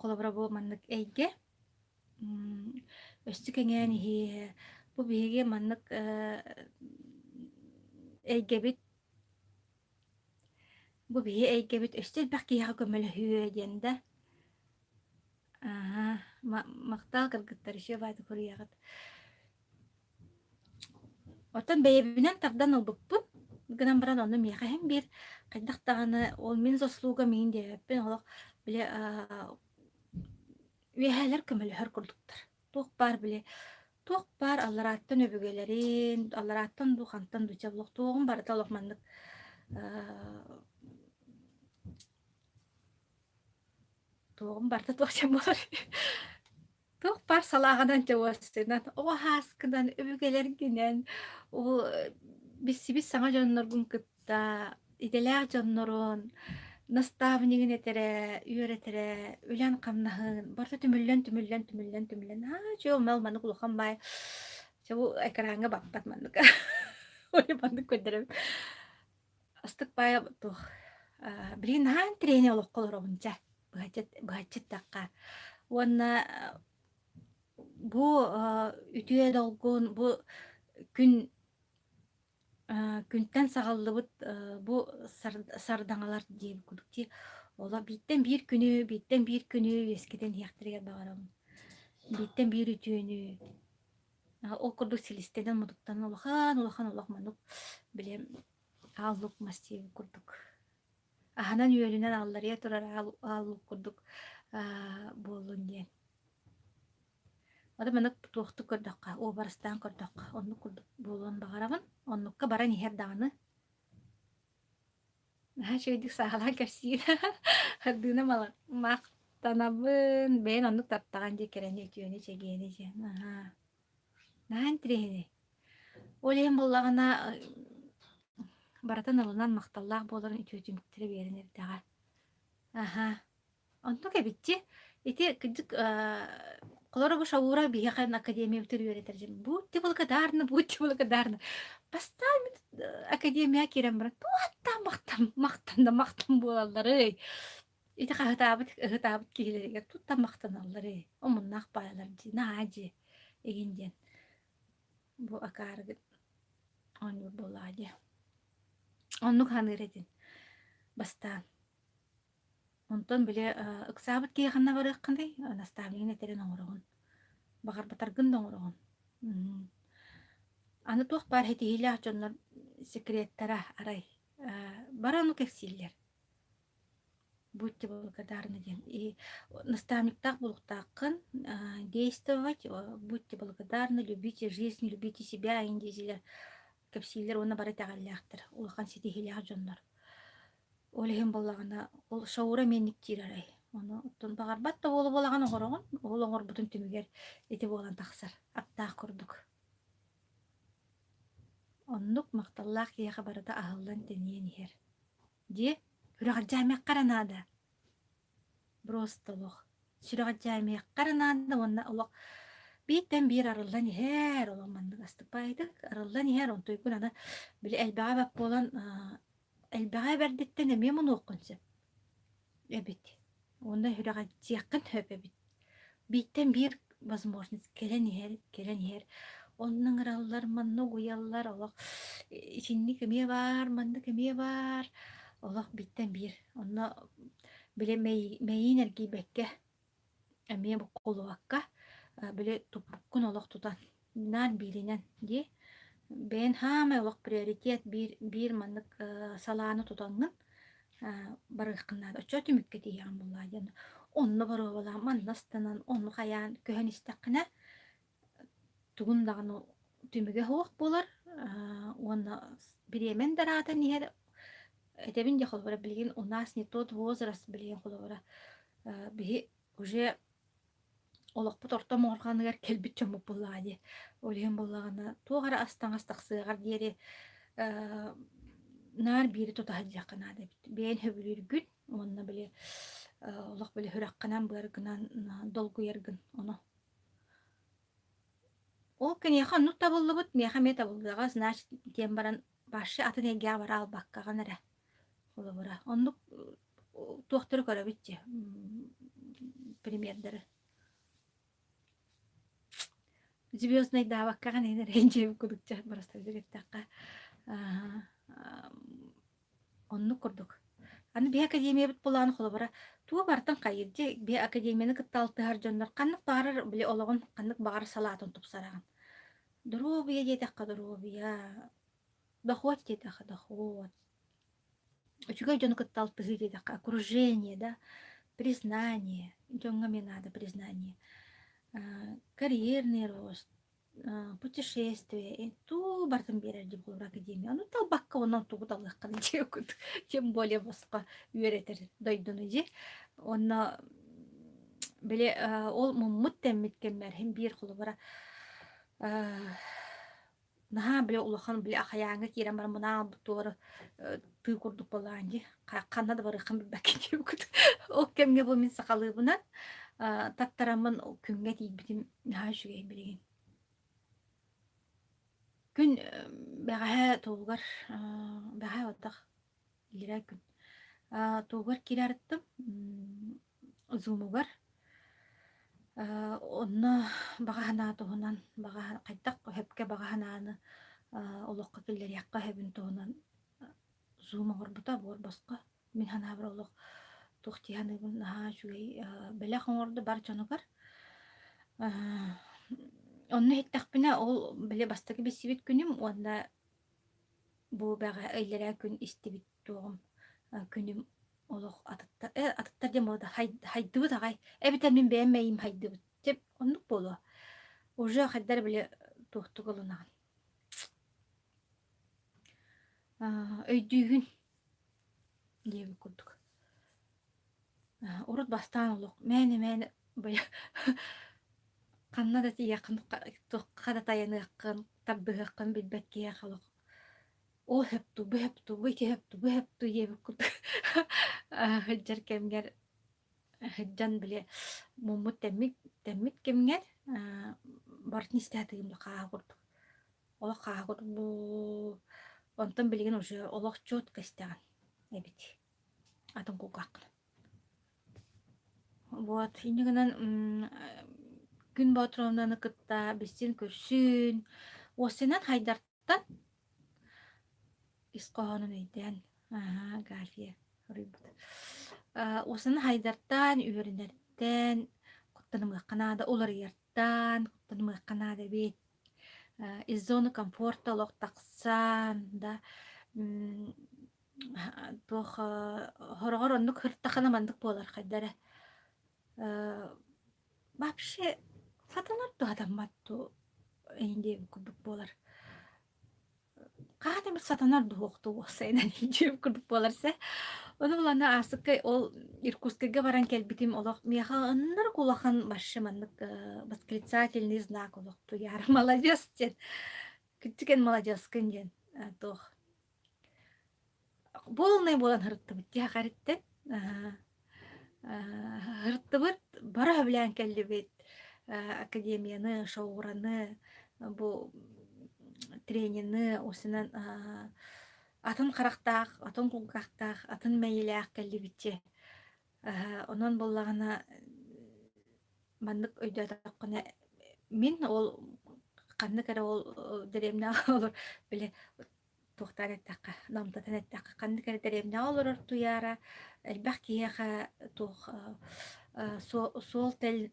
S1: колобура бу маннык эйге өссө кеңээн иһи бу биһиги маннык эйгебит бу биһи эйгебит өссө элбэх киһига көмөлөһүө диэн да мактаал кыргыттар иши бааты хуруягат отон бэйэбинен тардан ылбыппын гынан баран onu миэхэ хэм биир хайдахтааны ол мин заслуга миин диэбэппин олох биле үөһээлэр көмөлөһөр курдуктар туох бар алларааттан өбүгелерин алларааттан ду хантан дуча блох туогун барыта олох маннык туогун барта туохчан болор туох бар салааганан жауастынан оҕаһааскынан өбүгелергинен ол биссибис саҥа дьонноргун кытта иделээх дьоннорун наставнигин этере, үйретере, үлен камнаһын, барта түмүллен, түмүллен, түмүллен, түмүллен. Чо мал маны кулухан бай. Чо экранга баппат манныка. Ой, манны көдөрөм. Астык бай тух. Блин, трене олох колоробунча. Бачет такка. Уонна бу үтүе долгун, бу күн күнтен сагаллыбыт бу сардаҥалар диэбит кудукти ола биттен биир күнү эскитен хиахтырыгар багарабын биттен биир үтүөнү ол курдук силистенен мудуктан улахан улах манук билем ааллук мастиеби курдук аханан үөлүнен алларыя турар ааллук курдук буолун диэн ода манук туохту көрдөкка барыстаан көрдөкка оннук курдук буолуон багарабын оннукка баран иһэр даҕаны шөйдүк саалаа кэпсиир хардыына мактанабын бэйэн оннук таптаҕан дии кэрэни үтүөнү чэгиэни дии наан тирэһини ол иһин буллаҕына баратын ылынан макталлаах буоларын үтүөтүмүктэрэ биэрин эрдэҕэ оннук эбитти ити кыдьык колоробу шаура биэхэн академия бүтүр үөретер будьте благодарны поставь академия кирен баран мактан буолаллары ити ыһытаабыт киһилэригэр туттан мактаналлары омуннаах баалар ди наадьи эгиндиэн бу акаарыгыт оннур булаади оннук ханыыретин бастаан онтон биле ыксаабыт киэханна барыаккандай наставнигин этерин оҥорогун багарбатаргын да оҥорогун аны туох бар хетиһилээх дьоннор секреттара арай барану кэпсииллэр будьте благодарны диэн и наставниктаах булуктааккын действовать будьте благодарны любите жизнь любите себя индизилер кэпсииллэр уна бары тагаллаахтар улахан ситиһилээх дьоннор ол иһин боллагана ол шаура менниктиир арай ону оттон багарбат да уолу буолаган оҥорогун ол оҥорбутун түмүгэр ити буолан тахсар аптаах курдук оннук макталлаах киэхэ барыта аһыллан тениэн иһэр дии үрэҕэджаамиэк каранаада просто олох сүрэҕэджаамиэк каранаада уонна олох бииттэн биир арыллан иһэр олох маннык астыкпаайдык арыллан иһэр онтойгун аны били элбэҕэ бап буолан элбэҕэ бэрдиттэн эмиэ мунуоккун сөп эбит уонна үрэҕэджиэккин хөп эбит бииттэн биир возможность келен иһэр оннуң ыраллар маннук уйаллар олох ичинник эмиэ бар маннык эмиэ бар олох биттен биир онно биле мэйиин эргийбэкке эмиэ буккулубакка биле тупруккун олох тутан наар бииринен дии бэйэн хаамай олох приоритет биир маннык салааны тутаңнын барыахкыннаада оччо түмүкке тиийэҕин буллаа диэн онно барыабалаа маннастанан онну хаяан көһөн истэххинэ тугун даҕаны түмүгэ хуох булар уонна бириэмен дараатан иһэр этебин дьэ холбора билигин у нас не тот возраст билигин холбора биһи уже олохпут орто моҥорҕааныгар келбит чоммуп буллаа дии олиһин буллаҕына туоҕара астаҥас тахсыаҕар диэри наар биири тутаһадьыаххынаада биэн хөбүлүүргүн уонна били олох били хүрэххинан быаргынан долгуйаргын оно ол кэнийэхэ оннук табыллыбыт миэхэ миэ табыллыаҕа значит диэн баран баашы атын эгgiэҕэ бара албаккаҕан эрэ холобура оннук туохтары көрөбүт дии примердары звездный даабаккаҕан эйнер энжеби кудукча барастабыдыгыттаакка оннук курдук аны бии академиябыт булааны холобура туо бартан хайырдьы бии академияны кыттаалтыһар дьоннор каннык баарар били ологон каннык баара салаатын тупсараган дорогая диэтэхха дорогая доход диэтэхха доход үчүгэй дьону кыттаалтыһы диэтэхха окружение да признание дьоҥҥа мне надо признание карьерный рост путешествие туу бартын берер ди булур академия ону талбакка онон тугу талыаххана диэкут тем более боско үөретер дойдуну дии онно биле ол муммут теммит кеммерхин биир холобара наһаа биле улахан биле ахаяңга кирен бар мына бутуары тыы курдук болаанжы канна да барыхан бакки ол кемге бу мин сакалыбынан таттарамын күнгө тийбитим наһаа шүгей билеген күн бэҕэһэ тугар бэҕэ отах илэрэ күн тугар кирарыттым зумугар онно багаханаа туһунан бага кайдак хөпкө багаханааны олоққа киллэриэххэ хөбүн туһунан зуум оҥорбута буор боско мин ханаабыр олох тухтиһаныбын наһаа үчүгэй бэлэх оҥорду бар дьонугар онно хиттахпина ол биле бастакы биссибит күнүм уонна бу бага ыйлараа күн истибит туогум күнүм олох атыттар дем ода хайдыбыт агай эбитер мин бээммэйим хайдыбыт деп оннук болуо уже хайдар биле туохтуголунаган өйдүүгүн диэбит курдук урут бастаан олох мээне бая канна да тиякын тухкада таяныаккын тардыгаккын билбеккиях олох ол хэпту бу хэпту бу хэпту диэбит курдук хыджар кемгер хыджан биле муммут теммит кемгер бартнистаатыгымда каа курдук олох каа курдук бу онтон билигин уже олох чуут кыстаган эбит атын кулгаккын вот инигинен күн батыронан кытта бисин көрсүн осенен хайдартан искоонун өйден гафия осенен хайдартан үөринерттен куттанымыкканада уларыяртан куттанымыкканада бит из зоны комфорта олох таксан да тох хорогор оннук хырттахана мандык болар хайдара вообще сатанар туатамматту энди курдук болар каада бир сатанар дуохту болсайнан энди курдук боларса ону булана асыккай ол Иркутскага баран келбитим олох меха ыннар кулахан башшы мандык восклицательный знак олохту яра молодец ден күттүкен молодец кын ден тох полный болан хырыттыбыт тиахариттен хырыттыбыт бара билэн келлибит академияны шоураны бу тренины осынан атын карактаах атын кулгактаах атын мэйилээх келлибитче онон боллагана мандык өйдөтаккына мин ол канны кere ол деремне olur биле тухтареттакка намтатанеттакка канны кere деремне olur туяра элбах кияха тух сол тел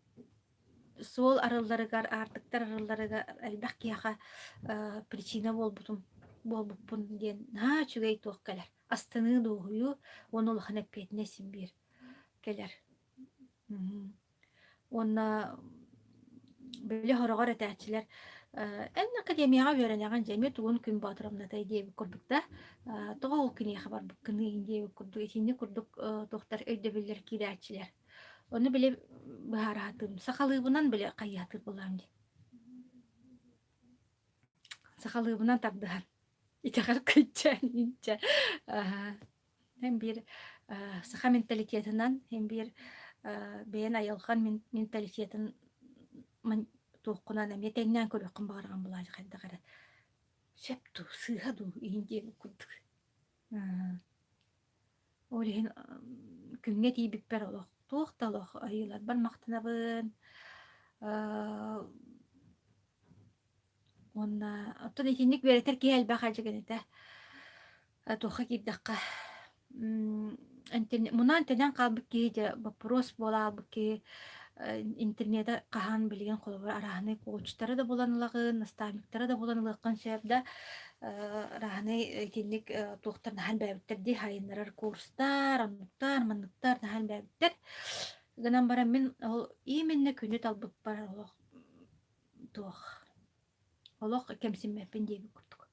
S1: сол арылларыгар артыктар арылларыгар элбах кияха причина болбуппун диэн чүгэй туох келер астыны дуохую onu лаханаппетине симбир келер онна биле хорогор этээчилер эн академияга үөрэнэҕин жеме тугун күн батырамнатай диэбит курдукта тоҕо ол киниэхэ барбык кыны диэбит курдук итинни курдук туохтар өйдөбүллэр киирээчилер onu биле быһаараатым сахалыыбынан биле хайыатыр булаам ди сахалыыбынан тардыхан итахар кыччан инча hem bir saha mentalitetinden hem bir beğen ayılgan mentalitetin tuğkunan hem yeteğinden körükkün bağırgan bulaydı kayda kara septu sığadu ihince kurduk olihin künge tiyip per olaq tuğtalaq ayılar bar maqtanabın ona otun itinlik vereter ki helba xalcıgın ete туха кирдакка мунан тенен калбык киһи вопрос болаалбык киһи интернета кахан билген холобор араханы коучтары да буланылагын наставниктары да буланылагын сөбда араханы кинник тухтар нахан бэбиттер ди хайыннарар курстар ануктар манныктар нахан бэбиттер гынан бара мен ол именно күнү талбык бар олох кемсинмеппин диэби курдук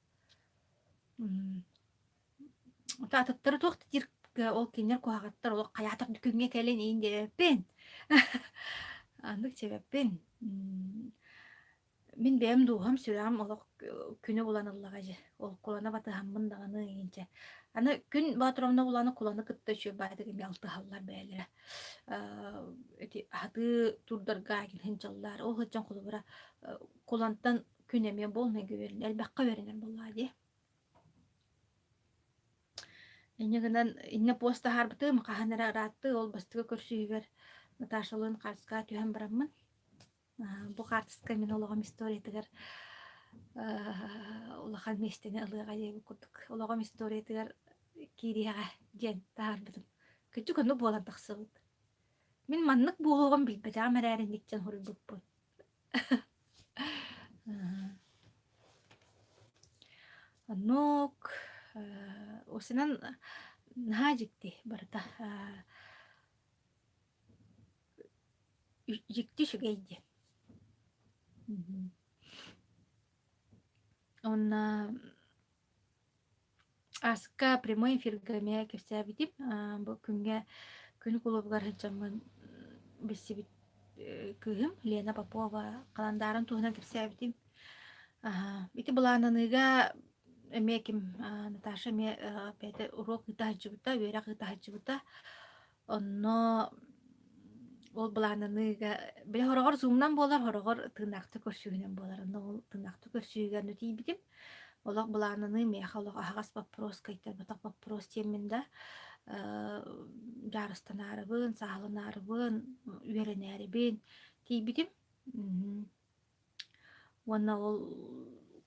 S1: Таатыттары туохта тир ол кинер куһагаттар ол каятар дүкүнгө келин иин дебеппин. Андык себеппин. Мен бэм дуһам сүрам олох күнү буланыллага же. Ол кулана батыһаммын даганы инче. Аны күн батыромна буланы куланы кытта чү байды ге алты халлар бәлере. Эти хаты турдарга хинчаллар. Ол хачан кулубара кулантан күнеме болны гүверин. Элбакка веренер болла ди. Энегенен инне поста харбыты маханара ратты ол бастыга көрсүйбер. Наташалын карска түһәм бараммын. Бу картыска менологом история тигер улахан местене ылыга ебі курдук.Ологом история тигер кирияга ден таарбытым. Күчү көндү болан тахсыбыт. Мен маннык болгом билбет амарарын никчен хурбуппут. Нок осынан нажикти барта жикти шугейди. Он аска прямой эфиргеме кепсәбитип, бу күнгә күн кулубгар хәҗәммен бесибит кыгым Лена Попова каландарын туһына кепсәбитип. Ити буланыныга эмеким Наташа ме пәте урок итаҗыбыта, верак итаҗыбыта. Онно ол буланыныга бе хорогор зумнан болар, хорогор тынакты көрсүгенен болар. Онно тынакты көрсүгән үтибитим. Олақ бұланыны мехалық ағас вопрос кайтар батақ вопрос темінде жарыстан арыбын, сағылын арыбын, үйерен әрібен тейбітім. Онна ол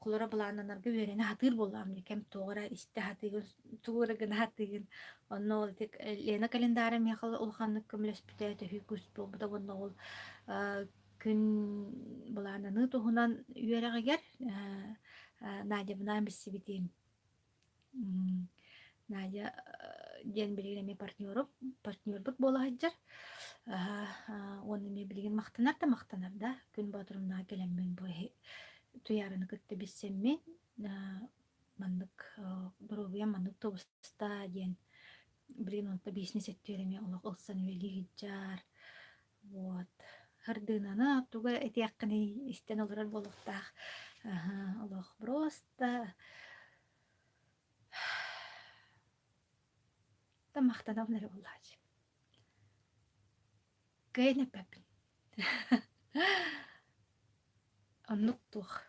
S1: құлыра бұланынарға үйерені хатыр болам, кәм тоғыра істі хатығын, туғыра гына хатығын. Онна ол тек Лена календары мехалы ұлғанны көмілес бітәйті хүкіс бұл, бұда онна ол күн бұланыны тұғынан үйеріғігер Надя бынан бисибитин. Надя ден билгене партнер бут бола хаджар. Оны ме билген мактанар да. Күн батырымна келеммен бу туярыны кытты биссемме. Мандык дровия мандык тобуста ден билген онта бизнес эттереме олок ылсан вели хаджар. Вот. Хардынана туга этияккыны истен олорар болуктах. Аллах просто тамахтанав нэр боллаач. Гэнэ пэпэн. Оннуттух.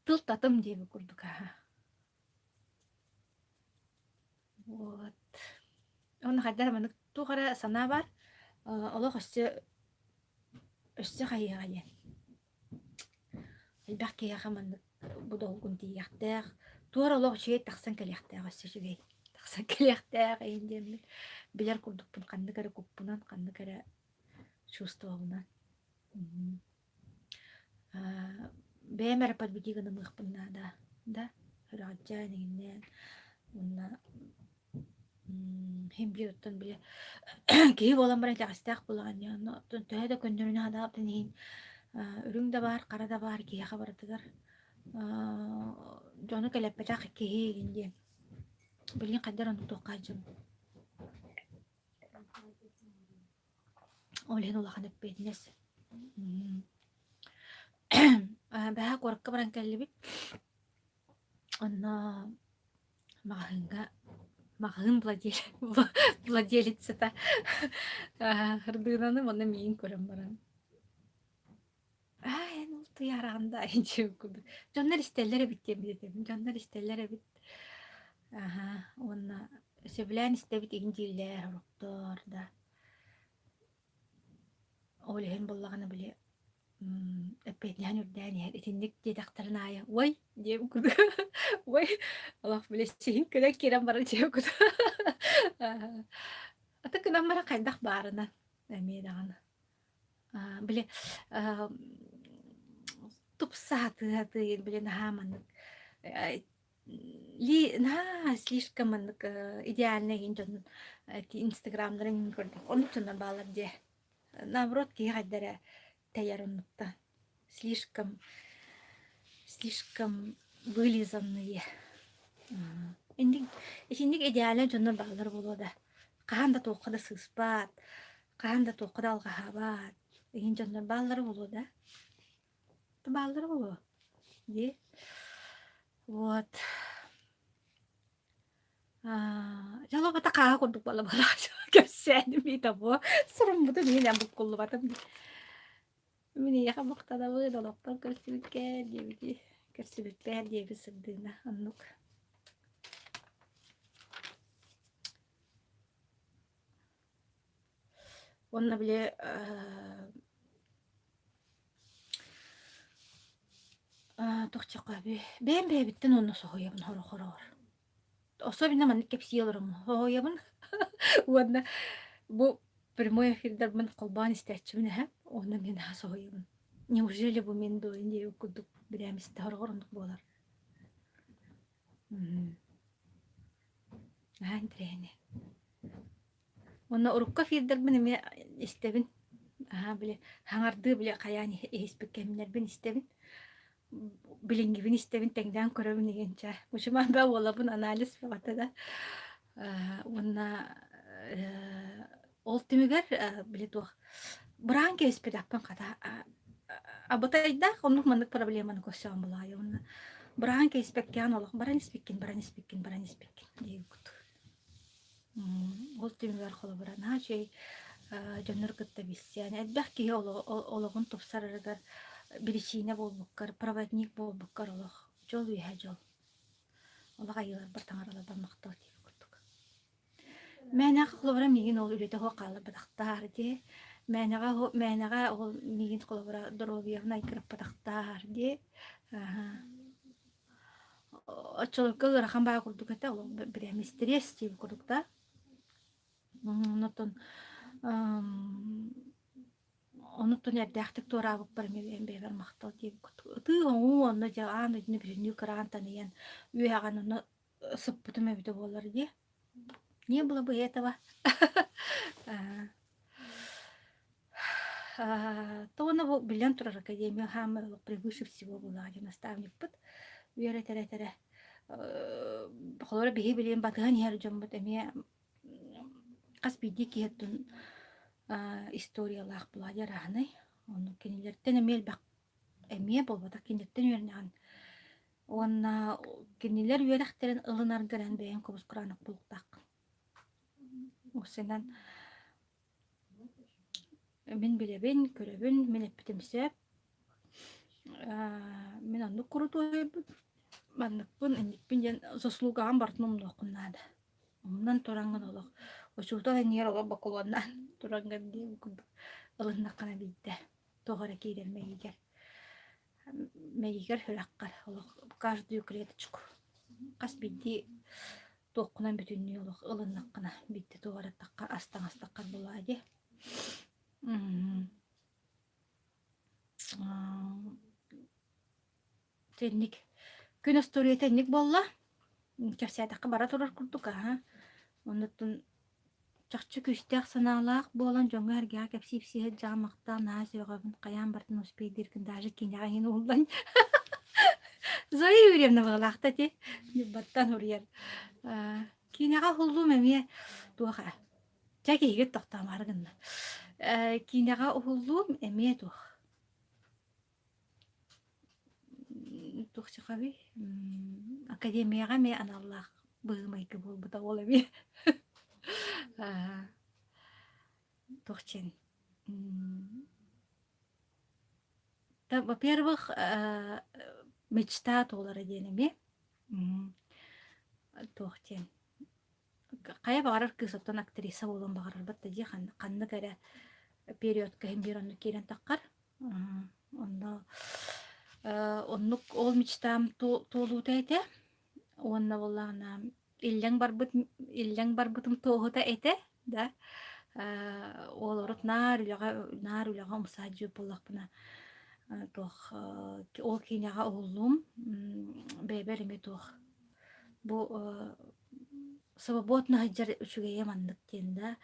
S1: Тыл татым дейбі курдук. Вот. Он хаддар манык тугара сана бар. Аллах өссе хайыга ден. Элбәккә яхаман бу долгун тияхтах. Туар олог шей тахсан калехтах өссөжүгей. Тахсан калехтах инде билер курдукпун канды кара куппунан канды кара чувствовунан. Бэмер подбитиганы мыхпынна да. Хыраджа негинен. Унна hem biliyorsun bile ki olan bana lastaq bulan ya no töntöde köndürünü hada tinin ürün de var kara da var ki habartıgar jonu kelepecak ki indi bilin kadar onu toqacım olen ulan hep bednes bah korkka baran kelbi она Махын владелица-то хырдыгынан оны миин көрөм барам. Ну ты яранда инче күбү. Жоннор истеллер бит дедим. Жоннор истеллер бит. Онна сөбүлән истебит индилер роктор да. Олehen боллаганы биле. Эпетнян үрдән яр этинник дедактарына ая. Ой, дем күбү. Ой, Аллах биле син көлө кирем бара дем күбү. Ата кынан бара кайдак барына. Эмедаганы. Биле тупсаты биле нахаманнык. Слишком идеальный инжон инстаграмдарын көрдүк. Onu тунан балар де. Наоборот, ки гаддара таярыныкта. Слишком вылизанные. Инди идеален жоннор балар болода. Каанда тоқыда сыспат, каанда тоқыда алгахабат. Иһин дьоннор бааллары болуо да. Бааллары болуо. Ди. Вот. Жало бата каа курдук бала бала. Көссәни ми табо. Сырым буту мин ам буккулу батам. Мин яха буктада вы долоктор көрсүбүкке дебити. Көрсүбүкпе деби сырдына аннук. Онна биле тохчакаби. Бен бебиттен онно сохоябын хорохорор. Особенно man кепсиелерим хоябын. Уонна бу прямой эфирдер мен колбан истечүн ха. Онна мен хасоябын. Неужели бу мен до инде кудук биремисте хорогорундук болар. Антрене. Онна урукка фирдер мен эме истебин. Биле хаңарды биле каяни эспеккемнер бен истебин. Билингибин истебин теңден көрөбүн дегенче. Ушума ба болабын анализ фатада. Онна ол түмүгер биле тух. Бран кеспедаппын ката. Абытайда онук мандык проблеманы көсөм булай. Онна бран кеспеккен олох баран испеккен дейби кут. Ол түмүгер холо баран чей жонор кытта биссяне. Эдбек ки ологун топсарыгар Беречине болбуккар, проводник болбуккар олох. Жол үйе жол. Олох айылар бір таңаралар бармақтал дейіп күрдік. Мәнәға қолыбыра меген ол үйреті хоқалы бадақтар де. Мәнәға ол меген қолыбыра дұровиявын айкырып бадақтар де. Отчылыққа ғырақан бағы күрдік әті, ол бір әме стресс дейіп күрдік да. Онуттан эрдээхтик туурабык бар мебен бебер мактал дейби тыы оңу онно жа аан өдүнү биринүү караантан иян үйаган онно сыппытым эбите болар ди. Не было бы этого. Тоона бу билен турар академия хамы превыше всего была один наставник пыт. Вера тере холора биги билен батган яр жомбут эме кас биди киеттун историялах була ярахны. Onu kenillerden emel bak emeye bolbata kenillerden yörnağın. Ona keniller yöreklerin ılınar gören beyin kubus kuranık buluktak. O senden min bilebin, körebin, min epitemsep. Min anlık kurutu oyabın. Manlıkpın, endikpin jen zaslugağın bartınım lokunnadı. Ondan torangın olaq. O şuhta eniyer olaq bakulondan. Torangın diye bukunduk. Ilınnakkana bidde. Toğara кейдер мейгер хөрәккар олох каждый клеточку кас бидди тоқкунан бүтүннү олох ылыннаккана битти тугараттакка астаккар булаади. Тенник күн история тенник болла кепсиятакка бара турар курдук онуттун чакчы күстәк санаалаак болан жоңа эрге кепсипсие жамакта наасыгабын каян бартын успейдиркин даже кинягин улдан Зоя Юрьевна балакта те баттан урьер киняга хуллу меме туха чакиге токтамаргын киняга хуллу эме тух чакаби академияга ме аналлах быгымайкы болбута олеби Тухчин. Во-первых, мечта толары денеме. Тухчин. Кая барар кызыптан актриса болон багарар батта же канны кара период кайын бирон керен таккар. Онда оннук ол мечтам толута эте. Онна боллагана иллең барбытым тоғыта эте, да. Олорот нар үлага умсаджу боллакпына. Тох ол киняга оглум бебереме тох. Бу свободно хаджар үчүгeye мандык тен, да.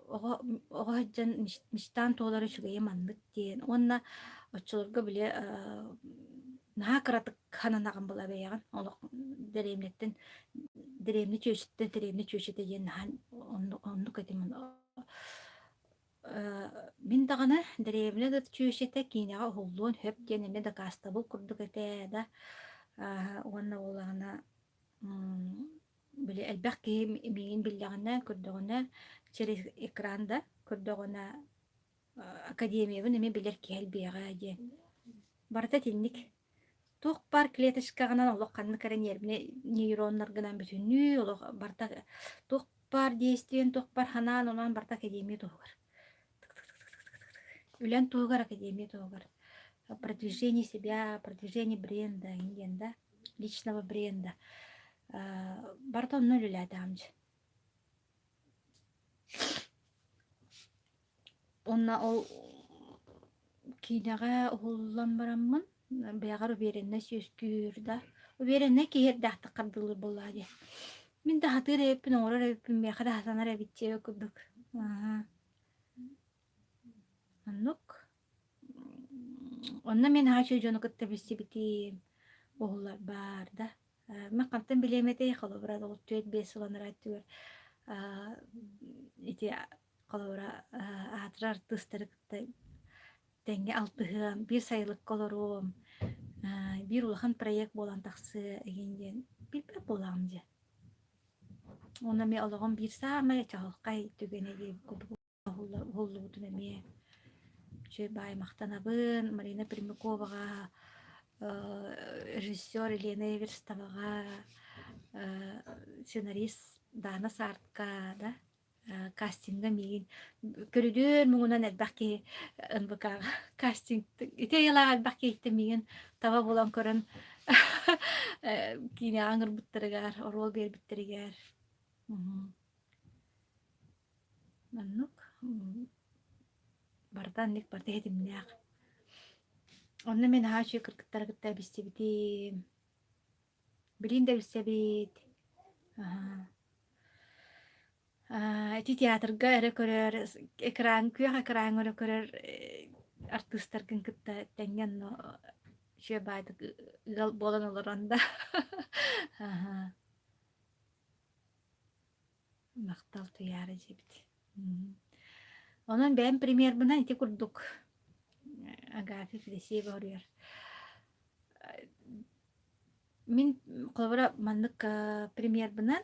S1: Ого хаджан мечтан толары үчүгeye мандык тен. Онна очолорго биле наакаратык хананаган була бейган. Ол деремнеттен деремни чөчүттен деремни чөчүтө ен онну кетимин Мин дагана древне да чүшете кинега холлун хөп денеме да кастабыл курдук эте да уонна олагана биле элбэх ки миин биллегана көрдөгөнө через экранда көрдөгөнө академиябын эми билер киһэл биэҕэ диэн барыта тинник туох пар клеточкаганан олох канны кэрэ нейроннар гынан бүтүннүү олох барта туох пар действиен туох пар ханаан онан барта академия туһугар үлэн туһугар академия туһугар продвижение себя, продвижение бренда, да, личного бренда. Бартон нуль ля дамж. Онна ол кинага уллан бараммын, бягар уверенне сөскүр да. Уверенне киер дахты кардылыр боллади. Мин да хатыр эппин орор эппин мехада хасанар эбитче күбүк. Аннук. Онна мен хачу жону кытта бисибити оғылар бар да. Мен қантан билемете қалабыра да ол түйет бес ұланыр аттығыр. Ити қалабыра атырар тыстары кытта тәңге алтығым, бір сайылық колорум, бір улахан проект болан тақсы егенден білбір болам же. Оны мен олығым бір самай чағылқай түгенеге көбі ғолы бұтын әме. Чөй бай мақтанабын, Марина Примаковаға, режиссер Елена Эверстоваға, сценарист Дана Сартка, да, кастинга мейін. Көрүдүр мұңынан әлбәқке НВК кастинг, ите елаға әлбәқке етті мейін таба болан көрін кейіне аңыр бұттырығар, орол бер бұттырығар. Маннук, бардан нек барда едімнеғ. Онна мен хачу кыркыттар кытта бистебити. Билин да бистебит. Эти театрга эре көрөр экран күйөк экран өрө көрөр артисттар кын кытта тенген шө байды гал болан олоранда. Мактал туяры жебит. Онон бәм премьер бынан ити курдук. Агафи Федосеева орuyar. Мин колбара маннык премьер бынан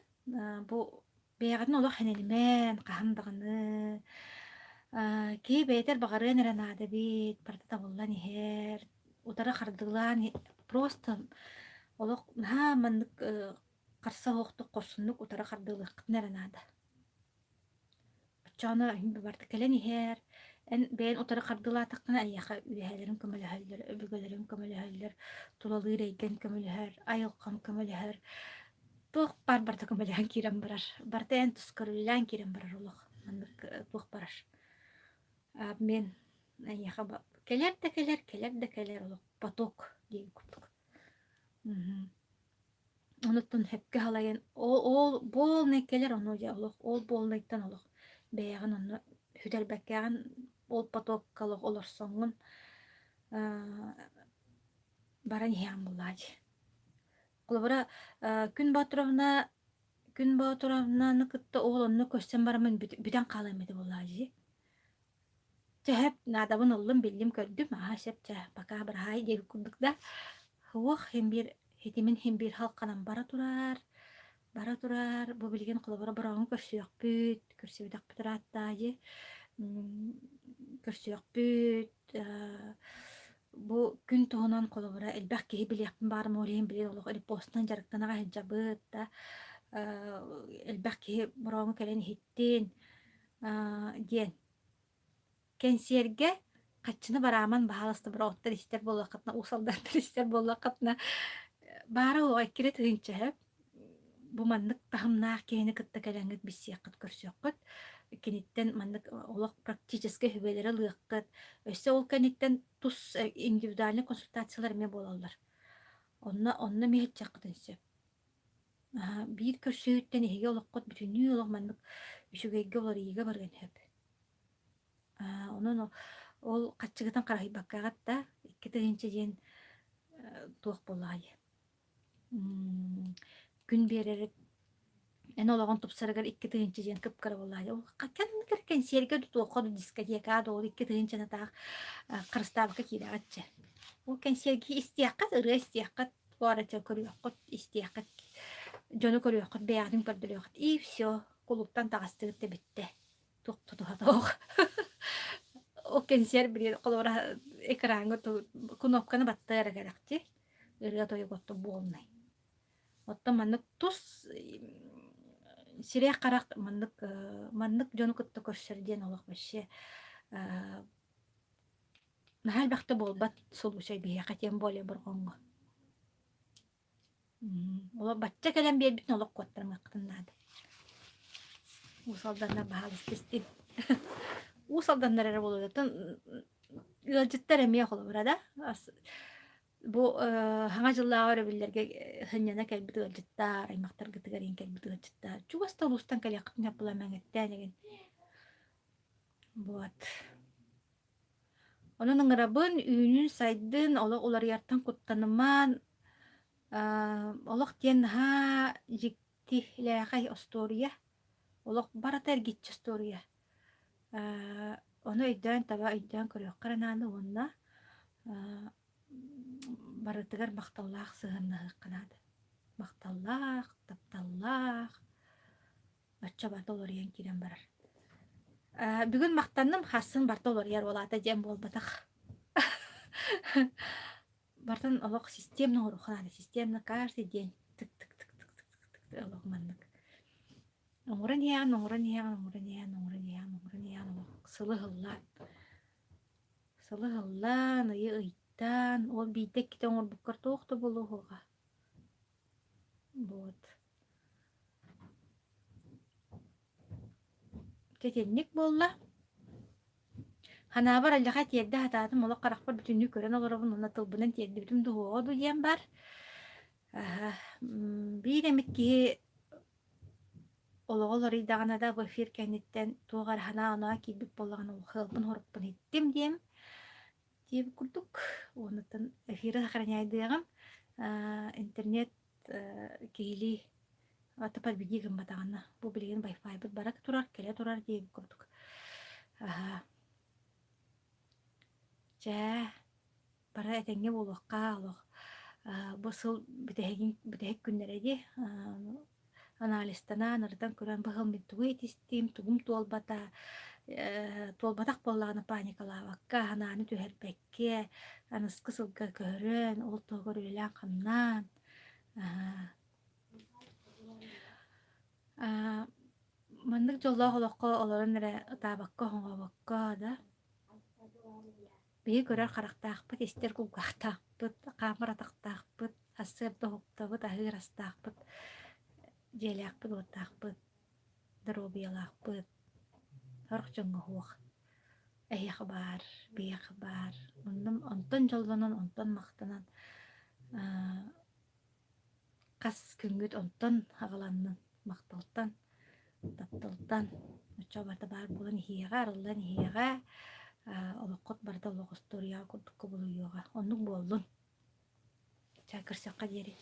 S1: бу бәягатын олох хенелмен кахандаганы кей бәйтер багарын эранады бит парта боллан ихер утара хардылан просто олох маннык карса хоктук корсуннук утара хардылык неранады. Чана барта келен ихер бәйін отары қардыла таққына аяқа үйәлерін көміліхәлдер, өбігелерін көміліхәлдер, тулалы рейген көміліхәр, айылқам көміліхәр. Туқ барта көміліхән керен барар. Барта ән тұскырылан керен барар олық. Туқ барар. Мен аяқа келер де келер олық. Поток дейін күттік. Оныттың хепке халайын. Ол бол не келер оны олық. Ол бол нейттен олық. Бәяғын оны хүдәл бәккәғын ол потоккалык олорсоңун баран хиан буллади. Колбара күн батуравна кытта оғлонну көссен барамын бүтән қалаймеді буллади. Тәһәп надабын оллым биллим көрдүм, сеп тәһәп бака бір хай деги курдукта. Хуох хембир хетимин хембир халқанан бара турар. Бу билген колбара барагын көрсөйөк бүт, көрсөйдак битратта көрсөйөк бүт. Бу күн тоонан колбара элбәк кеһи билиякпын барым олейин биле олох эле постан жарыктанага хеджабыт да. Элбәк кеһи барагын келен хиттин диен. Кенсерге каччыны бараман бааласты бара оттар истер боллакатна, усалдаттар истер боллакатна. Бары ой кире тыгынча бу маннык тахымнаах кені кытта кәләңгіт биссияққыт көрсөккыт. Кенеттен маннык олақ практически хүбелері лыаққыт. Өсі ол кенеттен тус индивидуальный консультациялар ме болалар. Онна мехет чаққытын сөп. Бир көрсөйттен еге олаққыт бүтүнүй олақ маннык үшігейге олар еге барген хөп. Онын ол қатчығытан қарахи баққағат да, ikketегенче ден туақ болағай. Күн беререк En olagon tupsarıgar iki tığınçı jen kıpkara bolladı. O kan serge tutu kodu diskoteka doğru iki tığınçına ta kırıstabaka kida atça. O kan sergi istiyakat ırı istiyakat bu arada körüyor kod istiyakat. Jonu körüyor kod beyadın pardırıyor kod. İyi всё. Kuluptan tağıstırıp da bitti. Tuqtu doğ. O kan ser bir kolora ekranı tu kunopkana battara garakti. Irı toyu gottu bolnay. Otta manнык тус сире карак маннык жону кытта көрсөрден олох башы нахал бахта болбат солушай бия катем боле бургонго ола бачча келен биэрбитин олох куаттармаккытыннаады усалданна баалыс тестин усалданнарара болуутун ылжыттар эмие холобура да бу хаңа жыллаары биллерге хынняна келбит ылжыттар аймактар гытыгарин келбит ылжыттар чугаста улустан калякытын була маңеттенеген вот onun ыңырабын үйүнүн сайдын олар яртан куттаныман олох тен ха жикти лэхай остория олох баратар гитчи история оны өйдөн таба өйдөн көрөк каранааны онна барытыгар бакталлаах сыгынныгы канады бакталлаах тапталлаах оччо барда олар ен кирен барар бүгүн мактанным хасын барда олар яр олата жем болбатах бартан олох системный уруханады системный каждый день тык тык тык тык тык тык тык олох маннык оңуран сылы хыллан ые ыйттан ол бийтек ките оңурбуккар тоохто болуога вот тетенник болла ханаабар аллаха тиэрдэ хатаатым олох карахпар бүтүннү көрөн олоробун уна тылбынан тиэрди бүтүм дуоду диэн бар биир эмит киһи ологолорый даҕанада бу эфир кэнниттэн туогар ханаа оноо киирбит боллаган ол хылбын хоруппун иттим диэм диэби курдук уонуттан эфиры сахараняйдыагам интернет киһили атапар биги гымбатаҕана бу билигин байфайбыт бара турар келе турар диэби курдук Жа бара этеңге болуакка олох бу сыл битэһик күннэрэди анализтана нырдан көрөн быһыл мин тугу этистим тугум туолбатах боллагына паникалаабакка ханааны түһэрбэкке аныскы сылга көрөн ол тоогор үлэлээн хамнаан маннык жоллоох олохко олорон эрэ таабакка хоҥобокко да бии көрөр харахтаахпыт истер кулгаахтаахпыт хаамаратахтаахпыт ассыырда хуптабыт аһыырастаахпыт дьиэлээхпыт уоттаахпыт доробиялаахпыт хорох дьоҥҥоһуох эһиэхэ баар биэхэ баар онтон дьоллонон онтон махтанан хас күҥүт онтон хагаланнын махталтан тапталтан оччо барда баар булан иһиэҕэ арыллан иһиэҕэ олоққот барда олоқ история курдукка болуйуоҕа оннук буоллун чакырсакка диэри